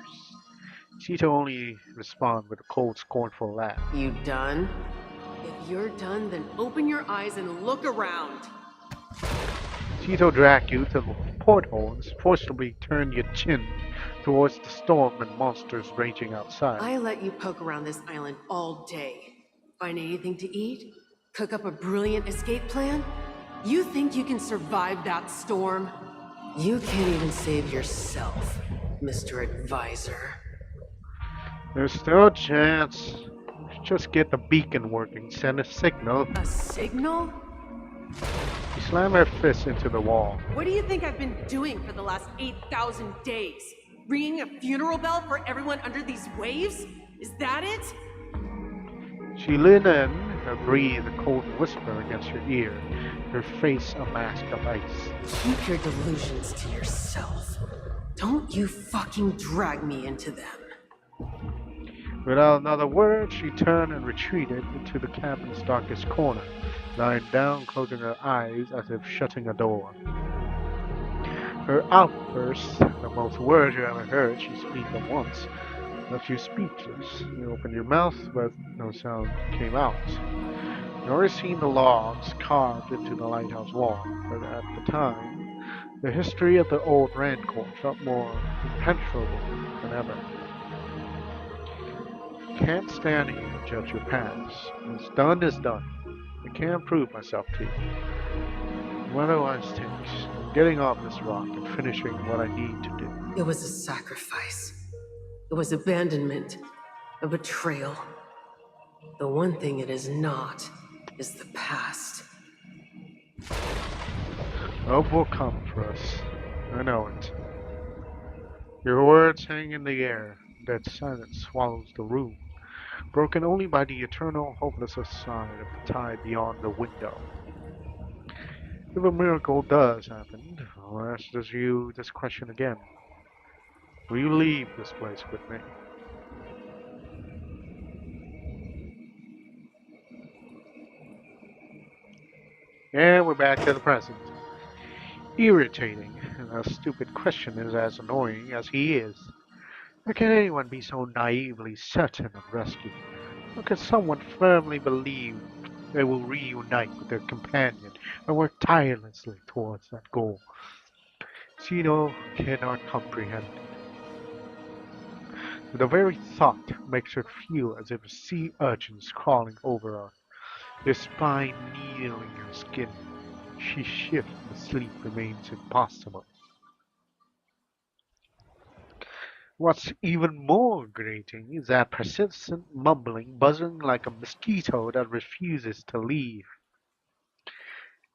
Cheeto only responded with a cold, scornful laugh. You done? If you're done, then open your eyes and look around. Cheeto dragged you to the porthole and forcibly turned your chin towards the storm and monsters raging outside. I let you poke around this island all day. Find anything to eat? Cook up a brilliant escape plan? You think you can survive that storm? You can't even save yourself, Mr. Advisor. There's still a chance. Just get the beacon working, send a signal. A signal? She slammed her fist into the wall. What do you think I've been doing for the last 8,000 days? Ringing a funeral bell for everyone under these waves? Is that it? She leaned in and breathed a cold whisper against her ear, her face a mask of ice. Keep your delusions to yourself. Don't you fucking drag me into them. Without another word, she turned and retreated into the cabin's darkest corner, lying down, closing her eyes as if shutting a door. Her outburst, the most words you ever heard she speak at once, left you speechless. You opened your mouth, but no sound came out. You already seen the logs carved into the lighthouse wall, but at the time, the history of the old Rancor felt more impenetrable than ever. You can't stand here and judge your past. What's done is done. I can't prove myself to you. Whatever it takes, I'm getting off this rock and finishing what I need to do. It was a sacrifice. It was abandonment, a betrayal. The one thing it is not is the past. Hope will come for us. I know it. Your words hang in the air. That silence swallows the room, broken only by the eternal hopelessness side of the tide beyond the window. If a miracle does happen, I'll ask you this question again. Will you leave this place with me? And we're back to the present. Irritating, and a stupid question is as annoying as he is. How can anyone be so naively certain of rescue? How can someone firmly believe they will reunite with their companion and work tirelessly towards that goal? Zeno cannot comprehend it. The very thought makes her feel as if sea urchins crawling over her, their spine needling her skin. She shifts, but sleep remains impossible. What's even more grating is that persistent mumbling, buzzing like a mosquito that refuses to leave.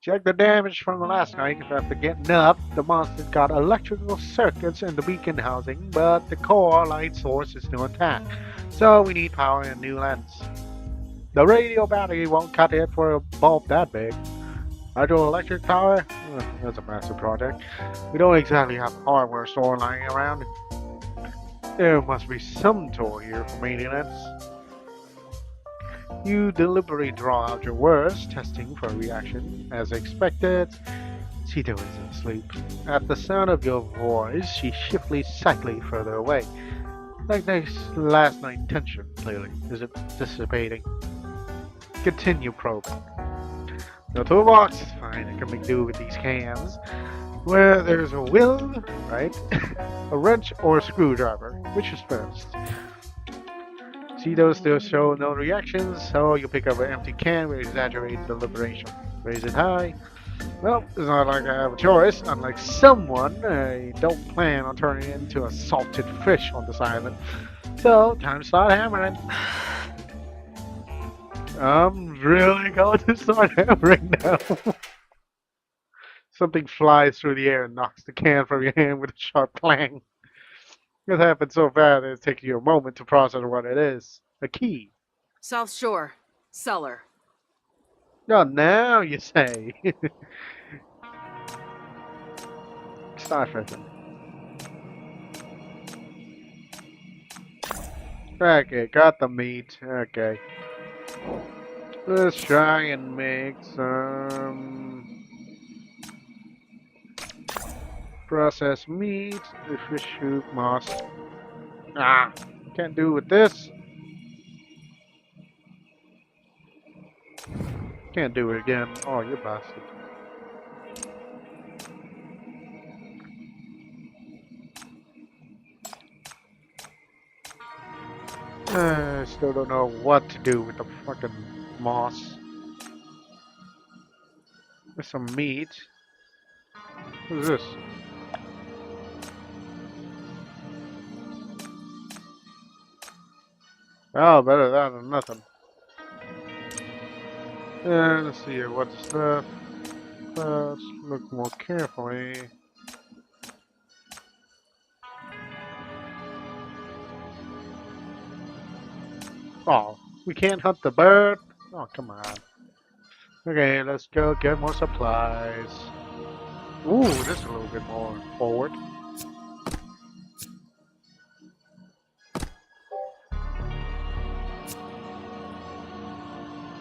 Check the damage from last night. After getting up, the monster's got electrical circuits in the beacon housing, but the core light source is still intact. So we need power and a new lens. The radio battery won't cut it for a bulb that big. Hydroelectric power? That's a massive project. We don't exactly have a hardware store lying around. There must be some tool here for maintenance. You deliberately draw out your words, testing for a reaction. As expected, Sito is asleep. At the sound of your voice, she shifts slightly further away. Like this last night tension, clearly, is it dissipating? Continue probing. The toolbox is fine, I can make do with these cans. Where there's a will, right? A wrench or a screwdriver, which is first? See those still show no reactions, so you pick up an empty can with exaggerated deliberation. Raise it high. Well, it's not like I have a choice. Unlike someone, I don't plan on turning it into a salted fish on this island. So, time to start hammering. I'm really going to start hammering now. Something flies through the air and knocks the can from your hand with a sharp clang. It happens so fast that it takes you a moment to process what it is. A key. South Shore. Cellar. Oh, now you say. Start fishing. Okay, got the meat. Okay. Let's try and make some processed meat. The fish soup moss. Ah, can't do with this. Can't do it again. Oh, you bastard. I still don't know what to do with the fucking moss. There's some meat. What is this? Oh, better that than nothing. And let's see here, what's the... Let's look more carefully. Oh, we can't hunt the bird? Oh, come on. Okay, let's go get more supplies. Ooh, this is a little bit more forward.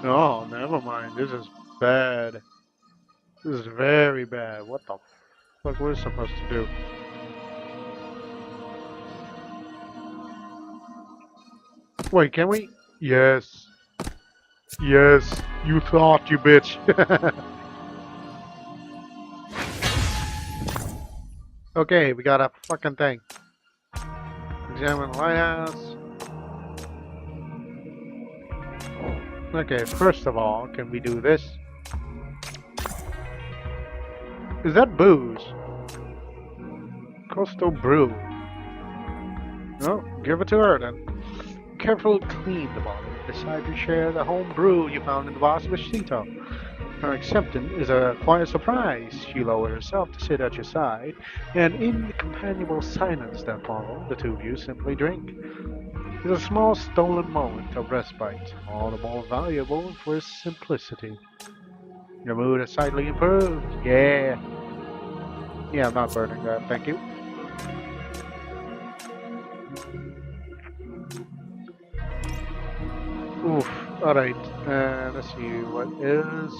Oh, never mind. This is bad. This is very bad. What the fuck was I supposed to do? Wait, can we? Yes. Yes, you thought, you bitch. Okay, we got a fucking thing. Examine the lighthouse. Okay, first of all, can we do this? Is that booze? Coastal Brew. No, give it to her then. Carefully clean the bottle. Decide to share the home brew you found in the box with Sito. Her acceptance is a quiet surprise. She lowered herself to sit at your side, and in the companionable silence that followed, the two of you simply drink. It's a small stolen moment of respite, all the more valuable for its simplicity. Your mood has slightly improved. Yeah. Yeah, I'm not burning that, thank you. Oof. Alright. Let's see. What is.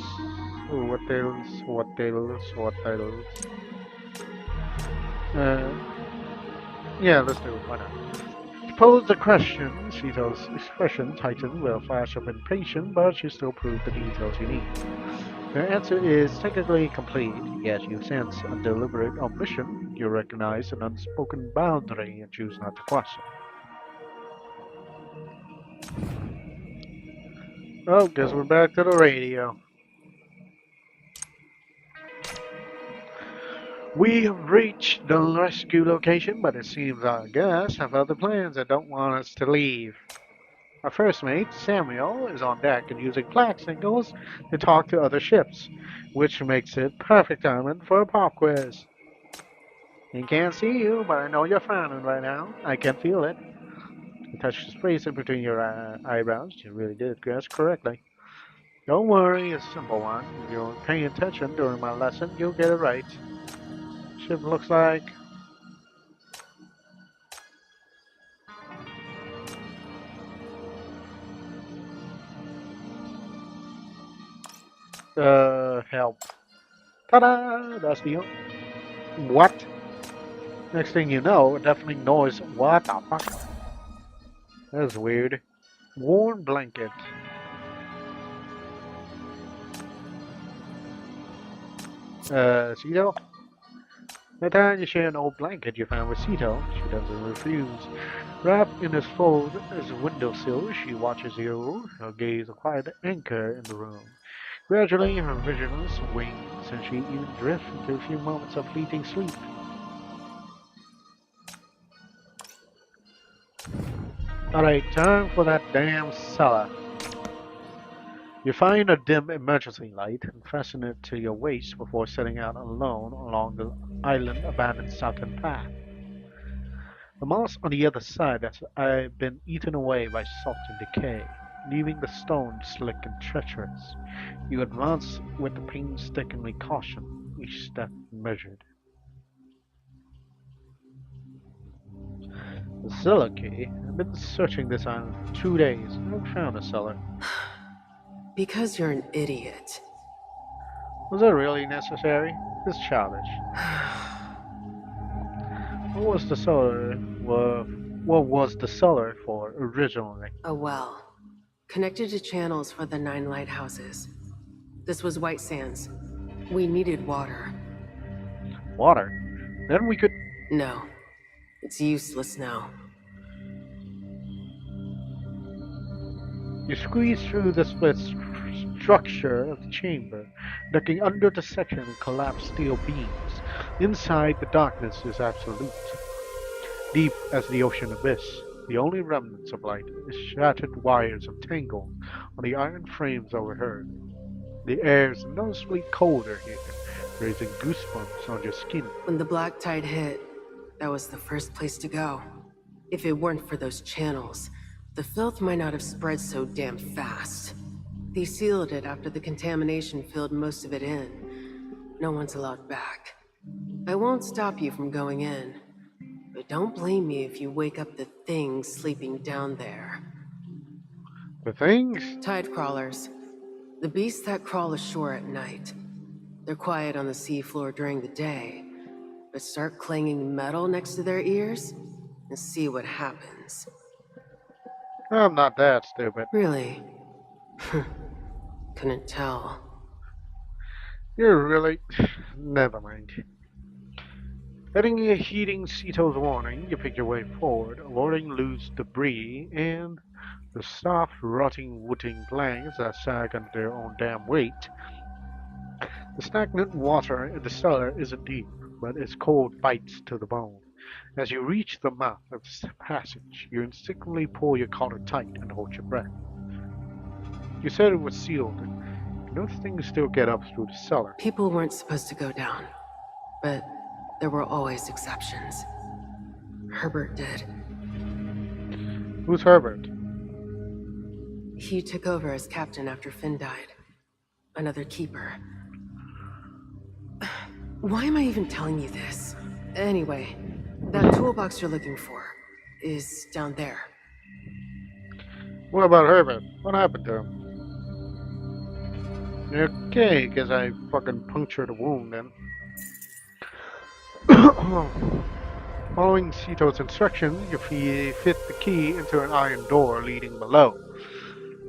Ooh, what else? What else? What else? Uh, yeah, let's do it. Why not? Pose the question. Shito's expression tightened with a flash of impatience, but you still prove the details you need. Your answer is technically complete, yet you sense a deliberate omission. You recognize an unspoken boundary and choose not to cross it. Oh, guess we're back to the radio. We have reached the rescue location, but it seems our guests have other plans and don't want us to leave. Our first mate, Samuel, is on deck and using flag signals to talk to other ships, which makes it perfect timing for a pop quiz. He can't see you, but I know you're frowning right now. I can feel it. You touched the space in between your eyebrows. You really did guess correctly. Don't worry, it's a simple one. If you're paying attention during my lesson, you'll get it right. Ship looks like. Help. Ta-da! That's the. What? Next thing you know, a deafening noise. What the fuck? That's weird. Warm blanket. Cito? That time you share an old blanket you found with Cito. She doesn't refuse. Wrapped in his fold as a windowsill, she watches you, her gaze a quiet anchor in the room. Gradually, her vigilance wanes, and she even drifts into a few moments of fleeting sleep. Alright, time for that damn cellar. You find a dim emergency light and fasten it to your waist before setting out alone along the island abandoned southern path. The moss on the other side has been eaten away by salt and decay, leaving the stones slick and treacherous. You advance with painstakingly caution, each step measured. The cellar key. I've been searching this island for 2 days. I haven't found a cellar. Because you're an idiot. Was it really necessary? It's childish. What was the cellar? What was the cellar for originally? A well. Connected to channels for the 9 lighthouses. This was White Sands. We needed water. Water. Then we could. No. It's useless now. You squeeze through the split structure of the chamber, ducking under the section of collapsed steel beams. Inside, the darkness is absolute. Deep as the ocean abyss, the only remnants of light is shattered wires entangled on the iron frames overhead. The air is noticeably colder here, raising goosebumps on your skin. When the black tide hit, that was the first place to go. If it weren't for those channels, the filth might not have spread so damn fast. They sealed it after the contamination filled most of it in. No one's allowed back. I won't stop you from going in, but don't blame me if you wake up the things sleeping down there. The things? Tide crawlers. The beasts that crawl ashore at night. They're quiet on the seafloor during the day, but start clanging metal next to their ears and see what happens. I'm not that stupid. Really? Couldn't tell. You're really. Never mind. Heeding Cito's warning, you pick your way forward, avoiding loose debris and The soft, rotting wooden planks that sag under their own damn weight. The stagnant water in the cellar isn't deep, but its cold bites to the bone. As you reach the mouth of the passage, you instinctively pull your collar tight and hold your breath. You said it was sealed. Those things still get up through the cellar. People weren't supposed to go down, but there were always exceptions. Herbert did. Who's Herbert? He took over as captain after Finn died. Another keeper. Why am I even telling you this? Anyway, that toolbox you're looking for is down there. What about Herbert? What happened to him? Okay, guess I fucking punctured a wound then. Following Sito's instructions, you fit the key into an iron door leading below.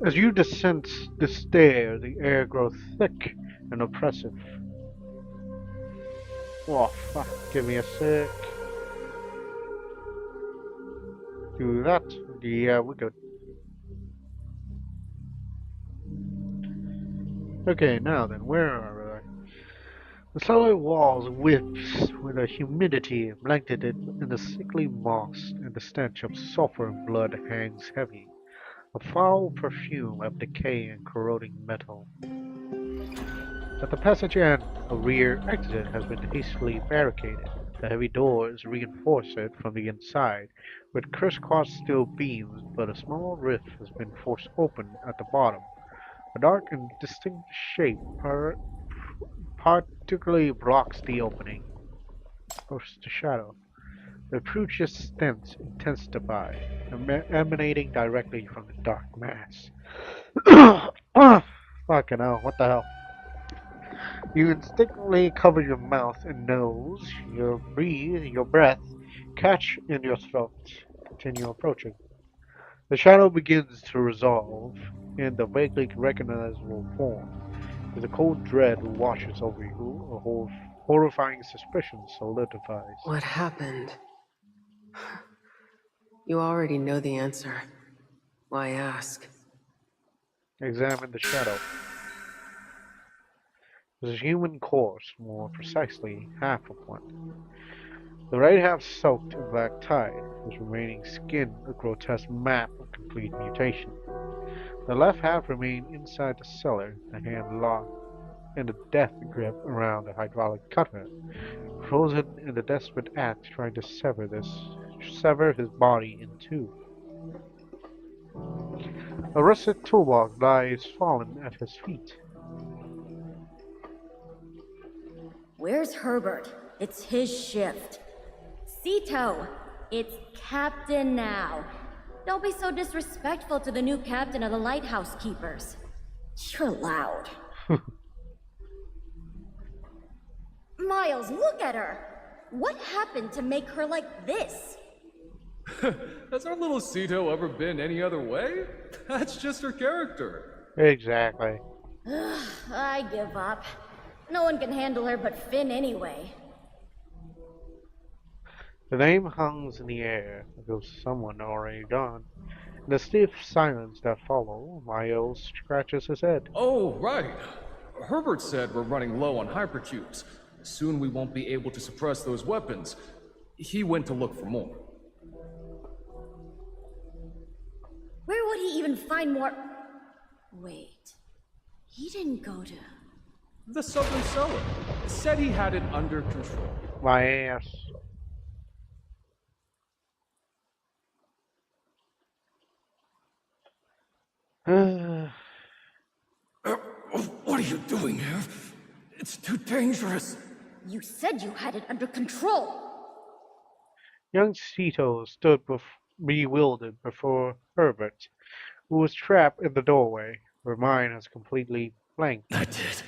As you descend the stair, the air grows thick and oppressive. Oh, fuck. Give me a sec. Do that. Yeah, we're good. Okay, now then, where are we? The cellar walls whips with a humidity blanketed in the sickly moss, and the stench of sulfur and blood hangs heavy, a foul perfume of decay and corroding metal. At the passage end, a rear exit has been hastily barricaded. The heavy doors reinforce it from the inside with crisscross steel beams, but a small rift has been forced open at the bottom. A dark and distinct shape particularly blocks the opening. Posts the shadow. The putrid stench intensifies, emanating directly from the dark mass. Fucking hell, what the hell? You instinctively cover your mouth and nose. Your breath catch in your throat. Continue approaching. The shadow begins to resolve in the vaguely recognizable form. As a cold dread washes over you, a horrifying suspicion solidifies. What happened? You already know the answer. Why ask? Examine the shadow. It is a human corpse, more precisely, half of one. The right half soaked in black tide, his remaining skin a grotesque map of complete mutation. The left half remained inside the cellar, the hand locked in a death grip around the hydraulic cutter, frozen in the desperate act trying to sever his body in two. A rusted toolbox lies fallen at his feet. Where's Herbert? It's his shift. Sito, it's Captain now. Don't be so disrespectful to the new captain of the Lighthouse Keepers. You're loud. Miles, look at her! What happened to make her like this? Has our little Sito ever been any other way? That's just her character. Exactly. I give up. No one can handle her but Finn anyway. The name hangs in the air, as though someone already gone. In the stiff silence that follows, Miles scratches his head. Oh, right. Herbert said we're running low on hypercubes. Soon we won't be able to suppress those weapons. He went to look for more. Where would he even find more? Wait. He didn't go to... The southern cellar. Said he had it under control. My ass. What are you doing here? It's too dangerous. You said you had it under control. Young Sito stood bewildered before Herbert, who was trapped in the doorway, her mind has completely blanked. I did.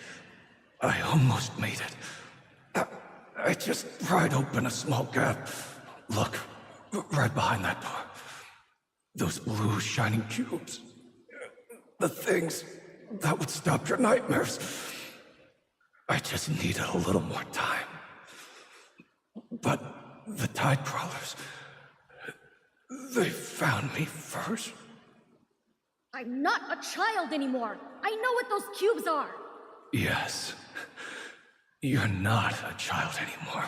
I almost made it. I just pried open a small gap. Look, right behind that door. Those blue shining cubes. The things that would stop your nightmares. I just needed a little more time. But the tide crawlers, they found me first. I'm not a child anymore. I know what those cubes are. Yes. You're not a child anymore.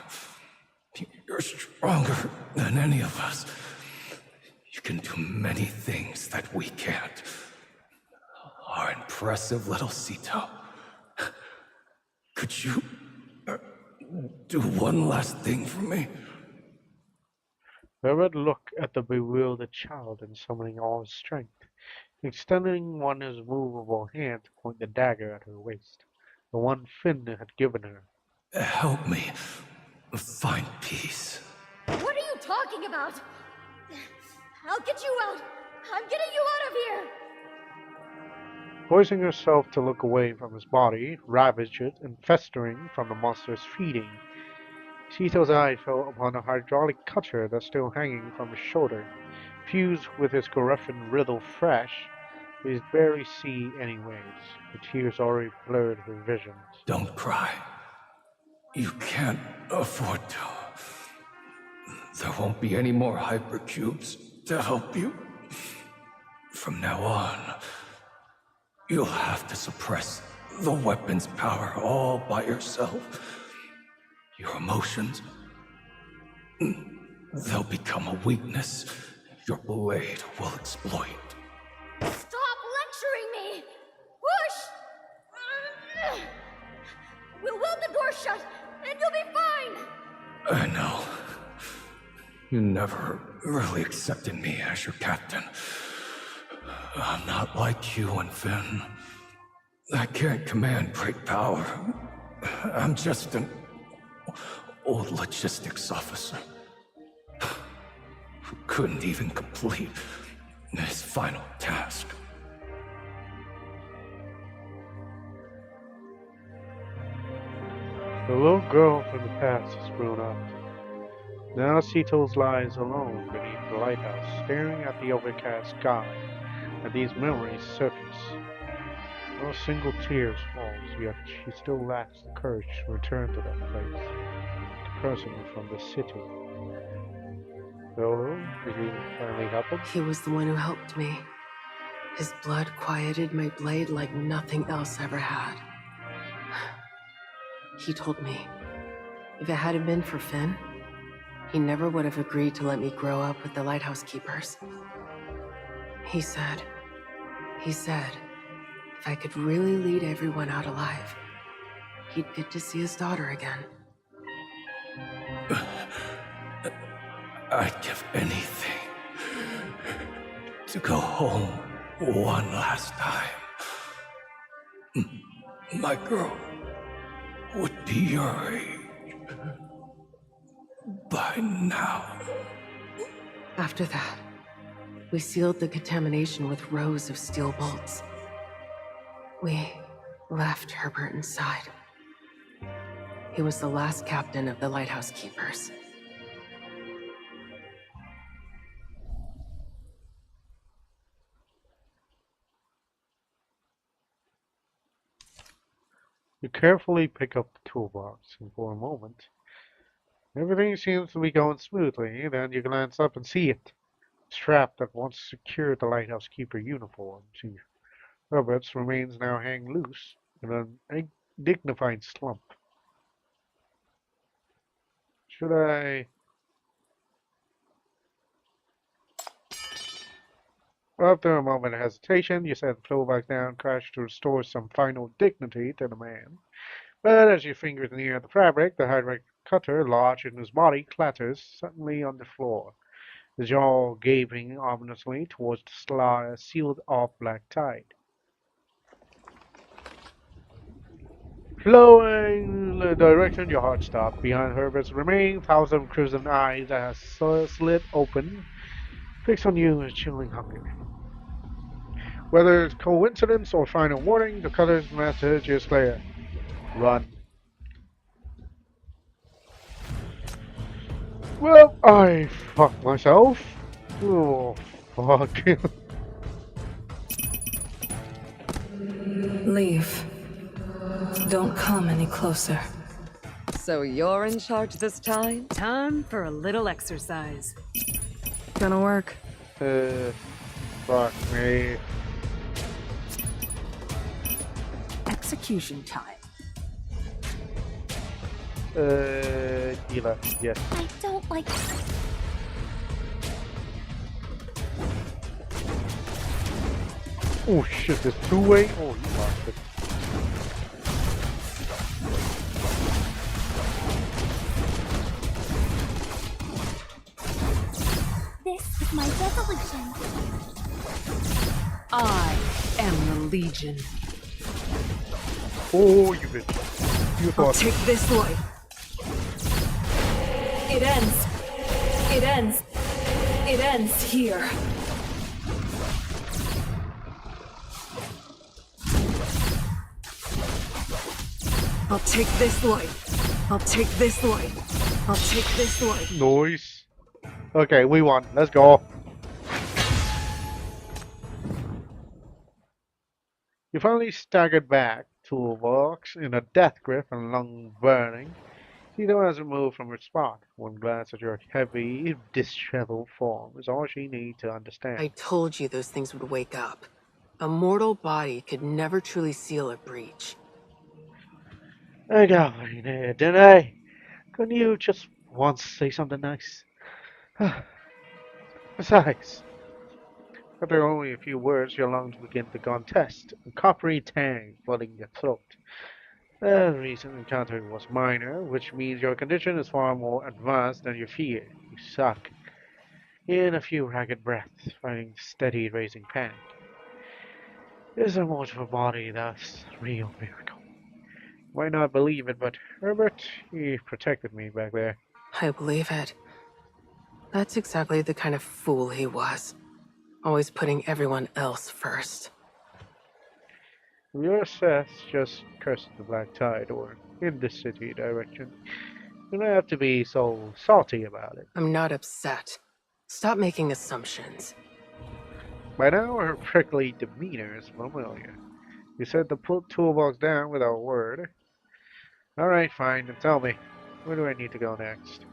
You're stronger than any of us. You can do many things that we can't. Our impressive little Cito. Could you do one last thing for me? Herbert looked at the bewildered child and summoning all his strength, extending one his movable hand to point the dagger at her waist, the one Finn had given her. Help me find peace. What are you talking about? I'll get you out. I'm getting you out of here. Forcing herself to look away from his body, ravaged and festering from the monster's feeding, Cito's eye fell upon a hydraulic cutter that's still hanging from his shoulder. Fused with his Goreffen riddle fresh, he could barely see anyways. The tears already blurred her visions. Don't cry. You can't afford to. There won't be any more hypercubes to help you. From now on, you'll have to suppress the weapon's power all by yourself. Your emotions, they'll become a weakness your blade will exploit. Stop lecturing me! Push! We'll weld the door shut, and you'll be fine! I know. You never really accepted me as your captain. I'm not like you and Finn. I can't command great power. I'm just an old logistics officer who couldn't even complete his final task. The little girl from the past has grown up. Now Cito lies alone beneath the lighthouse, staring at the overcast sky, and these memories surface. No single tear falls, yet she still lacks the courage to return to that place, the person from the city. So, did you finally help him? He was the one who helped me. His blood quieted my blade like nothing else ever had. He told me, if it hadn't been for Finn, he never would have agreed to let me grow up with the lighthouse keepers. He said, if I could really lead everyone out alive, he'd get to see his daughter again. I'd give anything to go home one last time. My girl would be your age by now. After that, we sealed the contamination with rows of steel bolts. We left Herbert inside. He was the last captain of the lighthouse keepers. You carefully pick up the toolbox, and for a moment, everything seems to be going smoothly. Then you glance up and see it. Strap that once secured the lighthouse keeper uniform to Robert's remains now hang loose in an dignified slump. Should I... After a moment of hesitation, you set the flowback down, crash to restore some final dignity to the man. But as your fingers near the fabric, the hydraulic cutter lodged in his body clatters suddenly on the floor, his jaw gaping ominously towards the sealed-off black tide. Flowing the direction your heart stopped, behind Herbert's remaining 1,000 crimson eyes that has slit open, fixed on you with chilling hunger. Whether it's coincidence or final warning, the cutter's message is clear. Run. Well, I fucked myself. Oh, fuck. Leave. Don't come any closer. So you're in charge this time? Time for a little exercise. Gonna work. Fuck me. execution time. Gila, yes. I don't like. Oh shit, this two-way? Oh, you lost it. This is my resolution. I am the Legion. Oh, you bitch. You I'll thought. take this light. It ends. It ends. It ends here. I'll take this light. I'll take this light. I'll take this light. Noise. Okay, we won. Let's go. You finally staggered back, toolbox in a death grip and lung burning. Tito hasn't moved from her spot. One glance at your heavy, disheveled form is all she needs to understand. I told you those things would wake up. A mortal body could never truly seal a breach. I got in there, didn't I? Couldn't you just once say something nice? Besides, after only a few words, your lungs begin to contest, a coppery tang flooding your throat. The recent encounter was minor, which means your condition is far more advanced than you feared. You suck. In a few ragged breaths, finding steady raising panic. It's a mortal body, that's a real miracle. Might not believe it, but Herbert, he protected me back there. I believe it. That's exactly the kind of fool he was. Always putting everyone else first. Your Seth just cursed the black tide, or in the city direction. You don't have to be so salty about it. I'm not upset. Stop making assumptions. By now, her prickly demeanor is familiar. You said to put toolbox down without a word. Alright, fine, then tell me. Where do I need to go next?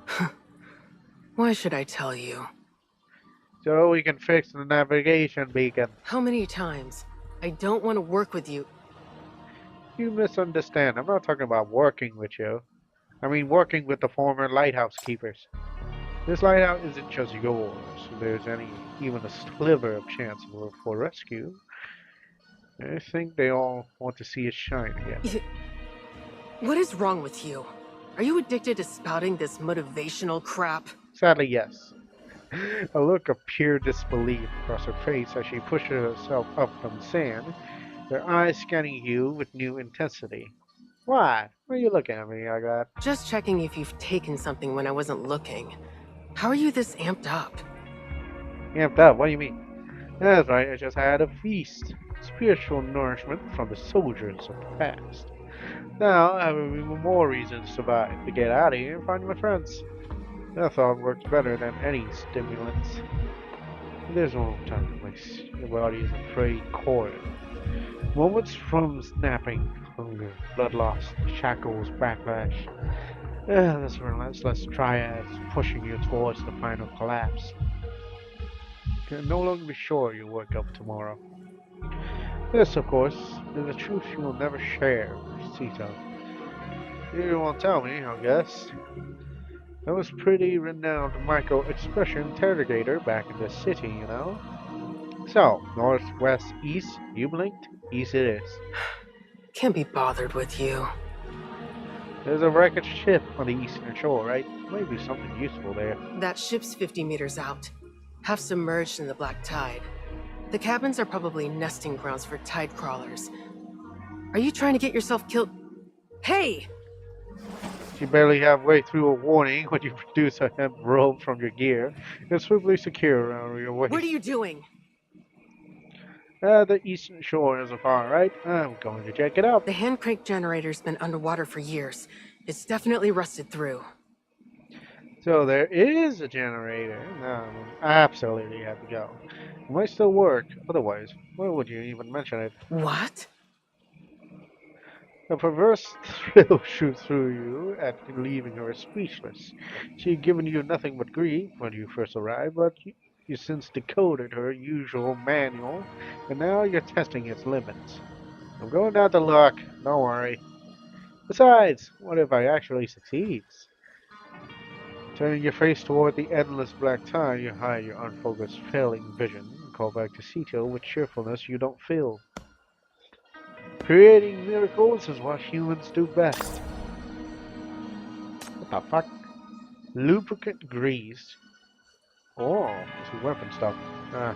Why should I tell you? So we can fix the navigation beacon. How many times? I don't want to work with you. You misunderstand. I'm not talking about working with you. I mean working with the former lighthouse keepers. This lighthouse isn't just yours. If there's even a sliver of chance for rescue, I think they all want to see it shine again. What is wrong with you? Are you addicted to spouting this motivational crap? Sadly, yes. A look of pure disbelief across her face as she pushes herself up from the sand, her eyes scanning you with new intensity. Why? Why are you looking at me like that? Just checking if you've taken something when I wasn't looking. How are you this amped up? Amped up? What do you mean? That's right, I just had a feast. Spiritual nourishment from the soldiers of the past. Now I have even more reason to survive, to get out of here and find my friends. That thought works better than any stimulants. There's no time to waste. Your body is a frayed cord. Moments from snapping, hunger, blood loss, shackles, backlash. This relentless triad pushing you towards the final collapse. You can no longer be sure you'll wake up tomorrow. This, of course, is a truth you will never share with Sito. You won't tell me, I guess. I was pretty renowned micro-expression interrogator back in the city, you know? So, north, west, east, you blinked? East it is. Can't be bothered with you. There's a wreckage ship on the eastern shore, right? Maybe something useful there. That ship's 50 meters out, half submerged in the black tide. The cabins are probably nesting grounds for tide crawlers. Are you trying to get yourself killed? Hey! You barely halfway through a warning when you produce a hemp rope from your gear and swiftly secure around your waist. What are you doing? The eastern shore isn't far, right? I'm going to check it out. The hand crank generator's been underwater for years. It's definitely rusted through. So there is a generator. No, I absolutely have to go. It might still work. Otherwise, why would you even mention it? What? A perverse thrill shoots through you at leaving her speechless. She had given you nothing but grief when you first arrived, but you since decoded her usual manual, and now you're testing its limits. I'm going down to luck. Don't worry. Besides, what if I actually succeeds? Turning your face toward the endless black tide, you hide your unfocused, failing vision and call back to Ceto with cheerfulness you don't feel. Creating miracles is what humans do best. What the fuck? Lubricant grease. Oh, this is weapon stuff. Ah,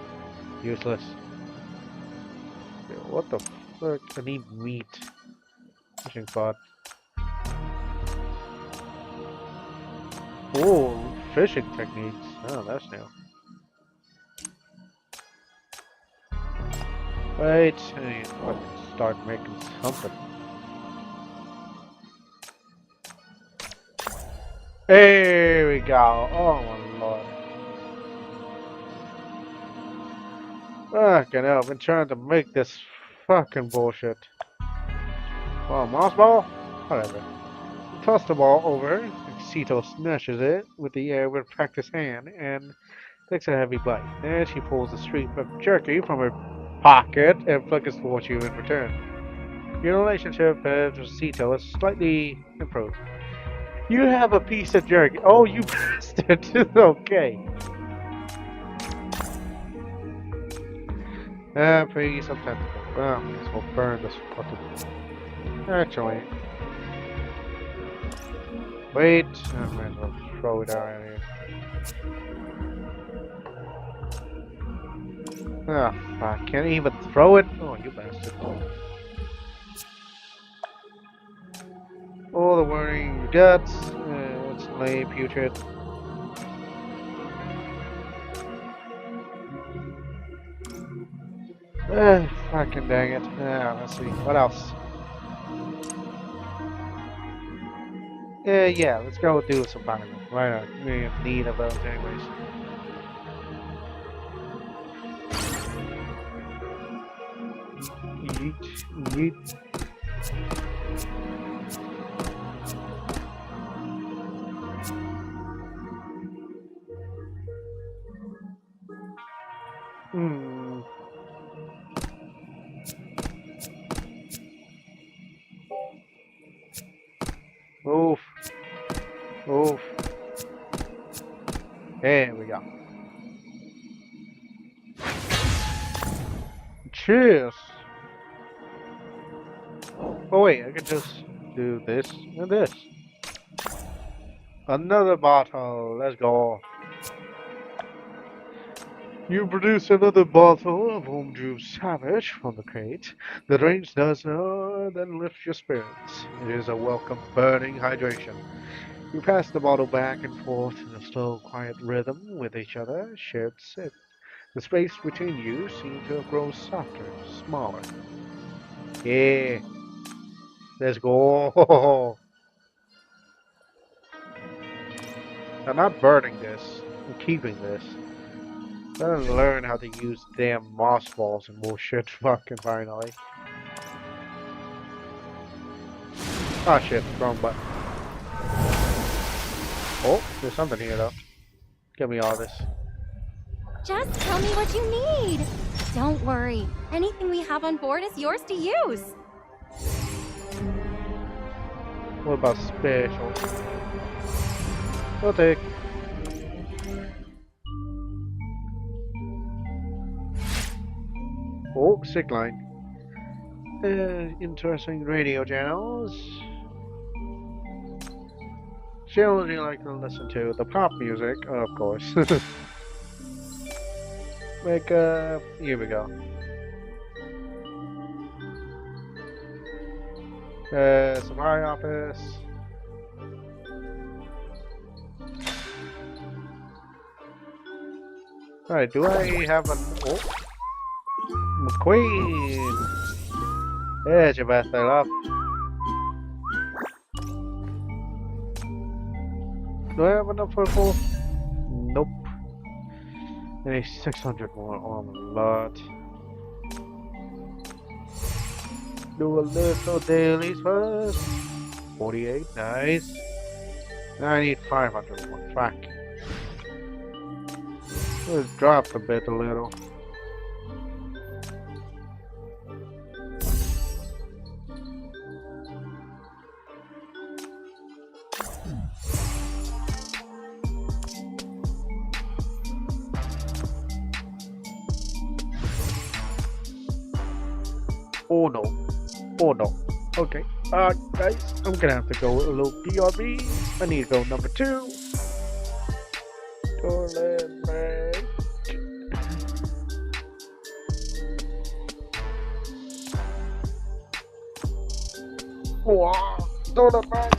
useless. What the fuck? I need meat. Fishing pot. Oh, fishing techniques. Oh, that's new. Wait, I need to fucking start making something. There we go. Oh my lord. Fucking hell, I've been trying to make this fucking bullshit. Oh, mouse ball? Whatever. Toss the ball over. Ceto snatches it with the air with practiced hand and takes a heavy bite. Then she pulls a streak of jerky from her pocket and flickers towards you in return. Your relationship with Ceto is slightly improved. You have a piece of jerky. Oh, you bastard. Okay. Pretty some tentacle. Well, I guess we'll burn this fucking. Actually. Wait. I might as well throw it out here. Ah, fuck. Can't even throw it? Oh, you bastard. All the warning you got. It's lame, putrid. Fucking dang it. Let's see. What else? Yeah, let's go do some firemen. Why not? We have need of those anyways. Yeet, yeet. Hmm. Oof. Oof. There we go. Cheers. Oh wait, I can just do this and this. Another bottle. Let's go. You produce another bottle of home brew savage from the crate. The range does more than lift your spirits. It is a welcome burning hydration. You pass the bottle back and forth in a slow, quiet rhythm with each other, shared sip. The space between you seems to have grown softer, smaller. Yeah, let's go. I'm not burning this. I'm keeping this. Gotta learn how to use damn moss balls and bullshit fucking finally. Oh shit, wrong button. Oh, there's something here though. Give me all this. Just tell me what you need. Don't worry. Anything we have on board is yours to use. What about special? We'll take. Oh, sick line. Interesting radio channels. Channels you like to listen to? The pop music, of course. Makeup. Here we go. Supply office. Alright, do I have an. Oh! McQueen! There's your birthday, love. Do I have enough for a full? Nope. I need 600 more on a lot. Do a little dailies first. 48, nice. Now I need 500 more. Fuck. Let's drop a bit a little. Oh no. Oh no. Okay. Guys, I'm gonna have to go a little BRB. I need to go number 2. Toilet break. Wow. Toilet break.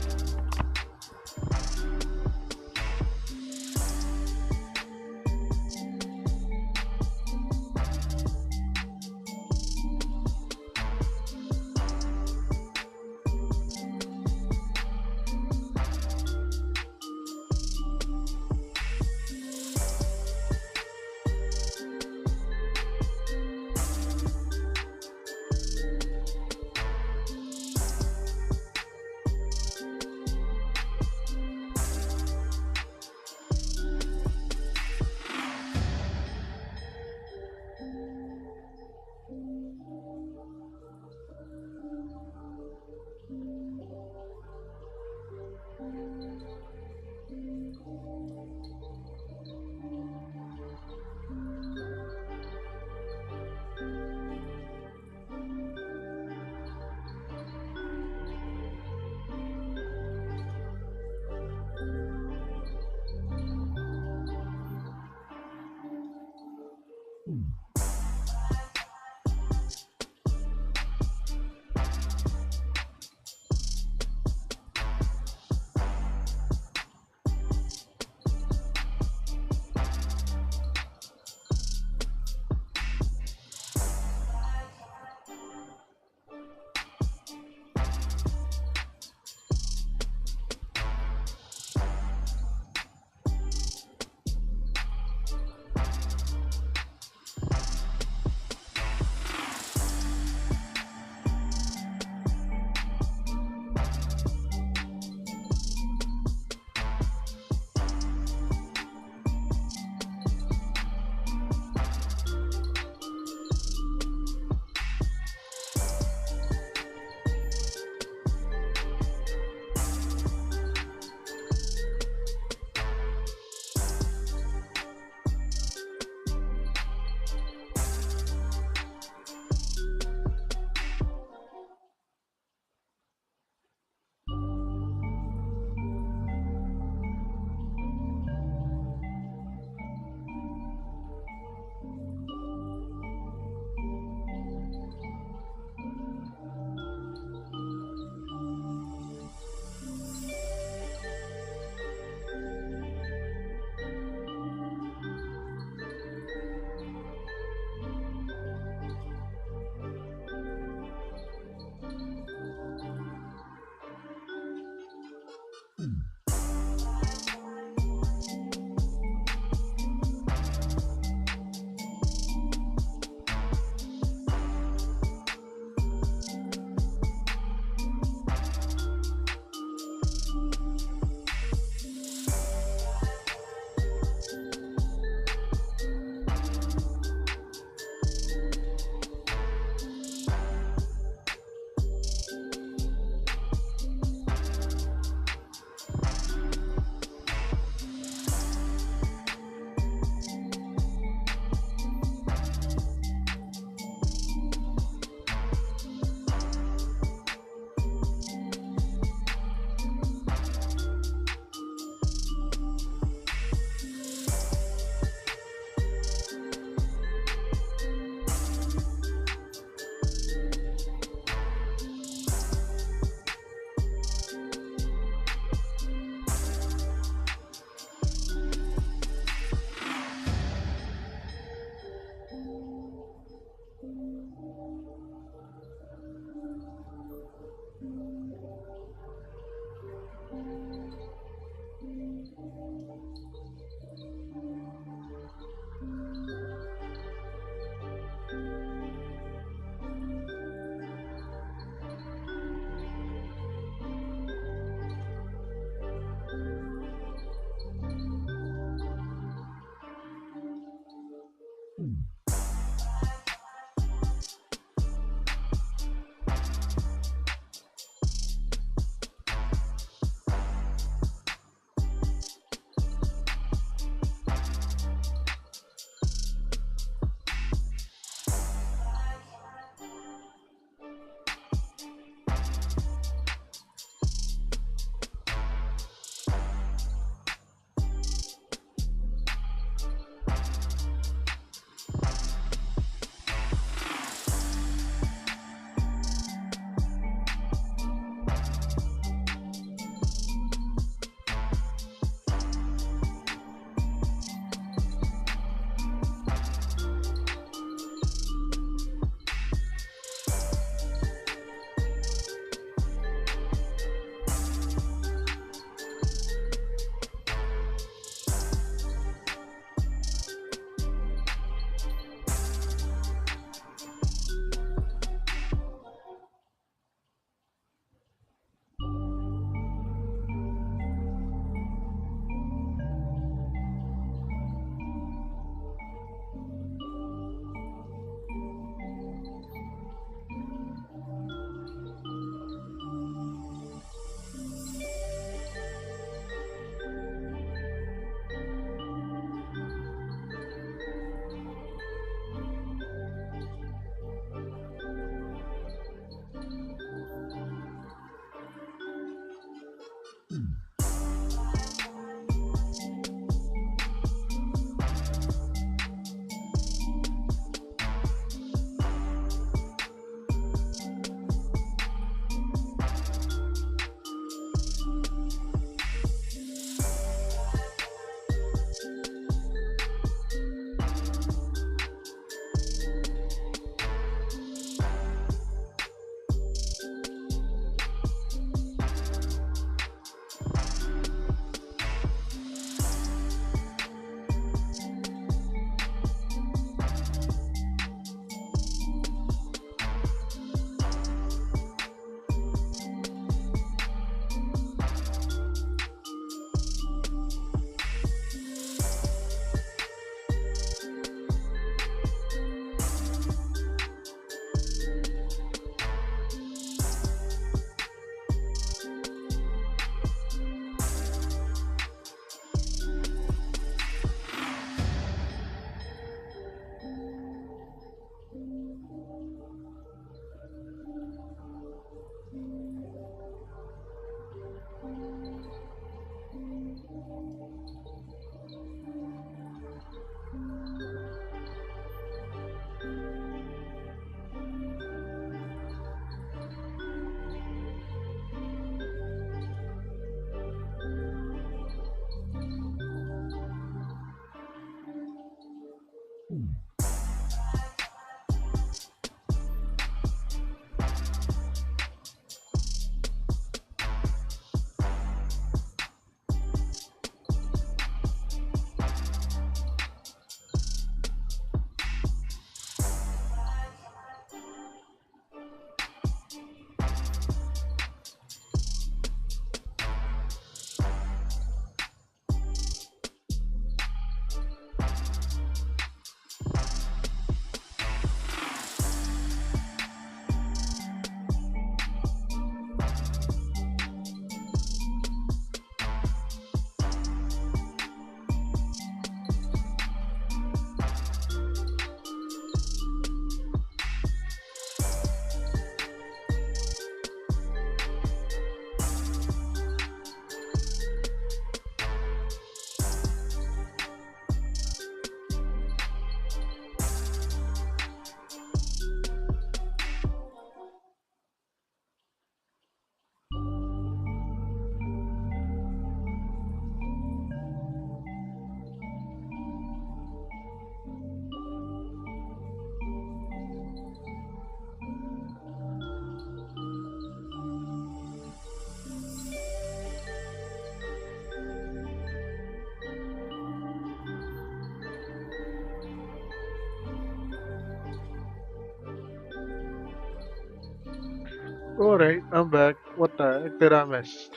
Alright, I'm back. What the heck did I miss?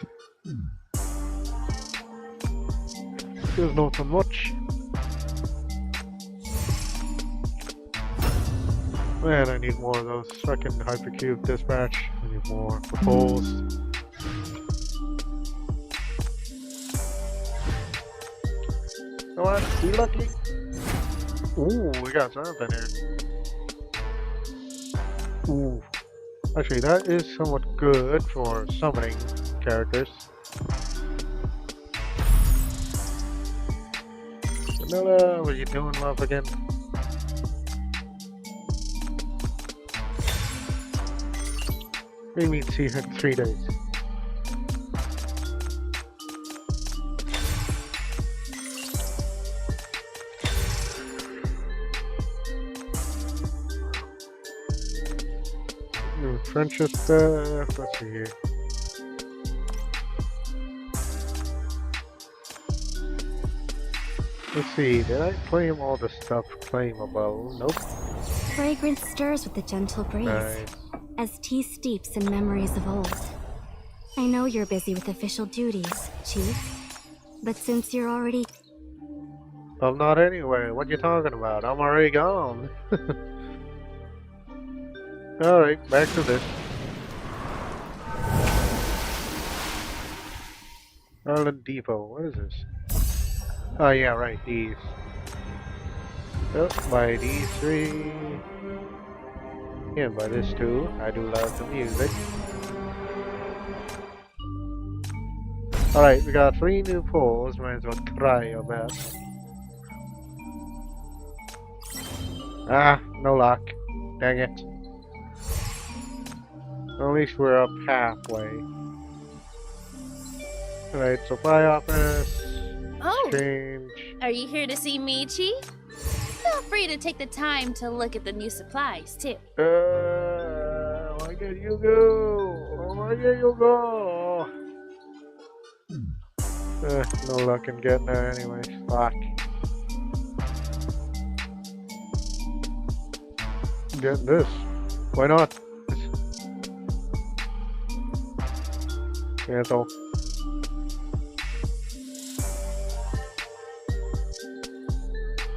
There's nothing much. Man, I need more of those fucking hypercube dispatch. I need more proposals. Come on, be lucky. Ooh, we got something here. Ooh. Actually, that is somewhat good for summoning characters. Vanilla, what are you doing, love, again? We meet see her in 3 days. New friendship stuff. Let's see here. Let's see, did I claim all the stuff claimable? Nope. Fragrance stirs with the gentle breeze, Nice. as tea steeps in memories of old. I know you're busy with official duties, Chief, but since you're already... I'm not anywhere. What you talking about? I'm already gone. Alright, back to this. Island Depot. What is this? Oh yeah, right, these. Oh, buy these 3. Yeah, buy this too. I do love the music. Alright, we got 3 new poles. Might as well try your best. Ah, no luck. Dang it. At least we're up halfway. Alright, supply office. Oh, Exchange. are you here to see me, Chief? Feel free to take the time to look at the new supplies, too. Why can't you go? Why can't you go? No luck in getting there anyways. Fuck. Getting this. Why not? Cancel.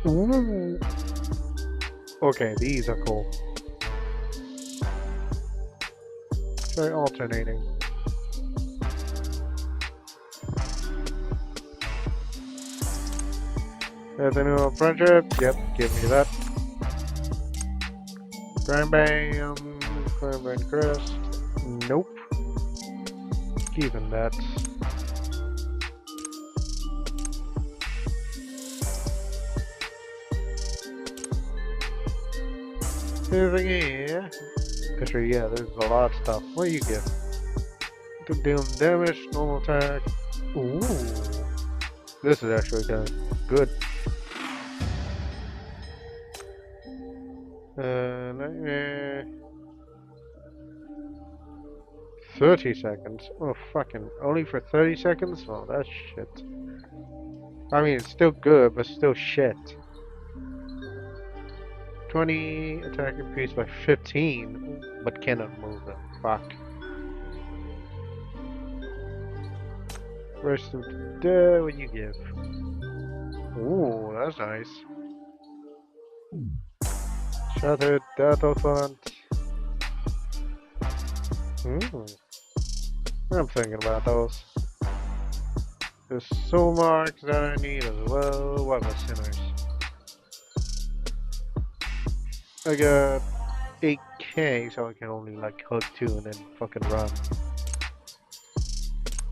Ooh. Okay, these are cool. Try alternating. There's a new friendship. Yep, give me that. Bam bam. Climb crest. Nope. Keeping that. Anything here? Actually, yeah, there's a lot of stuff. What do you get? To deal damage, normal attack. Ooh. This is actually kind of good. Let me... 30 seconds? Oh, fucking... Only for 30 seconds? Oh, that's shit. I mean, it's still good, but still shit. 20 attack increase by 15, but cannot move them. Fuck. Rest of the day, what you give? Ooh, that's nice. Shattered Data Font. I'm thinking about those. There's soul marks that I need as well. What was sinners? I got 8k, so I can only like hug 2 and then fucking run.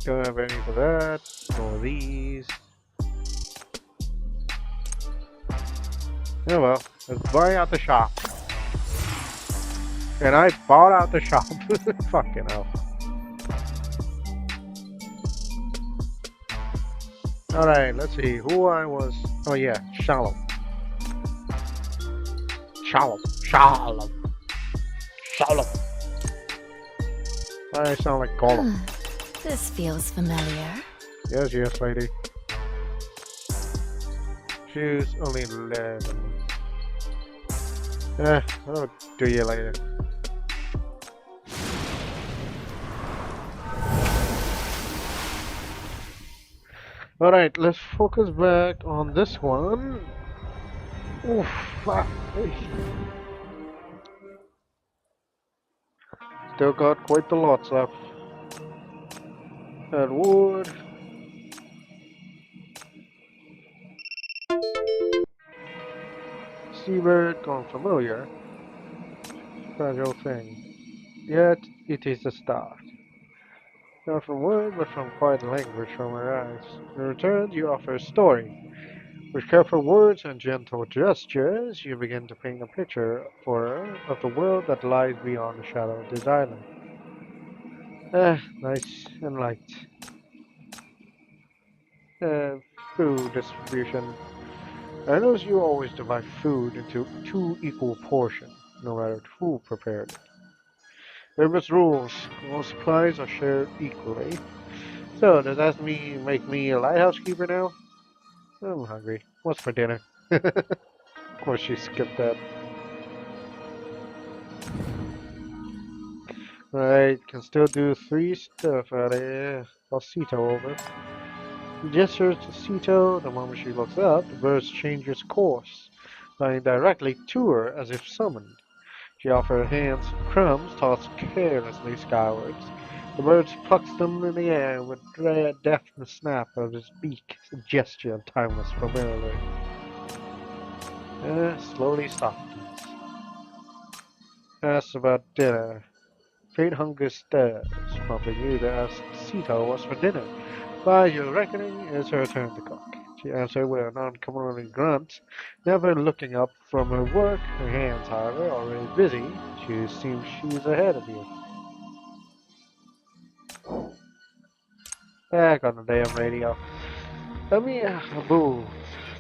Don't have any for that. Nor these. Oh well, let's buy out the shop. And I bought out the shop. Fucking hell. Alright, let's see who I was. Oh yeah, Shalom. Shalom. Shalom. Shalom. I sound like Gollum. This feels familiar. Yes, yes, lady. Choose only 11. I'll do you later. Alright, let's focus back on this one. Oof, fuck. Still got quite the lots left. Add wood. Seabird gone familiar. Fragile thing. Yet it is a start. Not from word, but from quiet language from her eyes. In return, you offer a story. With careful words and gentle gestures, you begin to paint a picture for her of the world that lies beyond the shadow of this island. Nice and light. Food distribution. I notice you always divide food into 2 equal portions, no matter who prepared it. Famous rules. All supplies are shared equally. So, does that mean make me a lighthouse keeper now? I'm hungry. What's for dinner? Of course she skipped that. Right, can still do 3 stuff out of here. I'll Sito over. He gestures to Sito. The moment she looks up, the bird changes course, flying directly to her as if summoned. She offers her hands crumbs tossed carelessly skywards. The bird plucks them in the air with deft and snap of his beak, a gesture of timeless familiarity. Slowly softens. Asks about dinner. Faint hunger stirs, prompting you to ask Sito what's for dinner. By your reckoning, it's her turn to cook. She answered with an uncommonly grunt, never looking up from her work. Her hands, however, already busy. She seems she's ahead of you. Back on the damn radio. Let me, boo.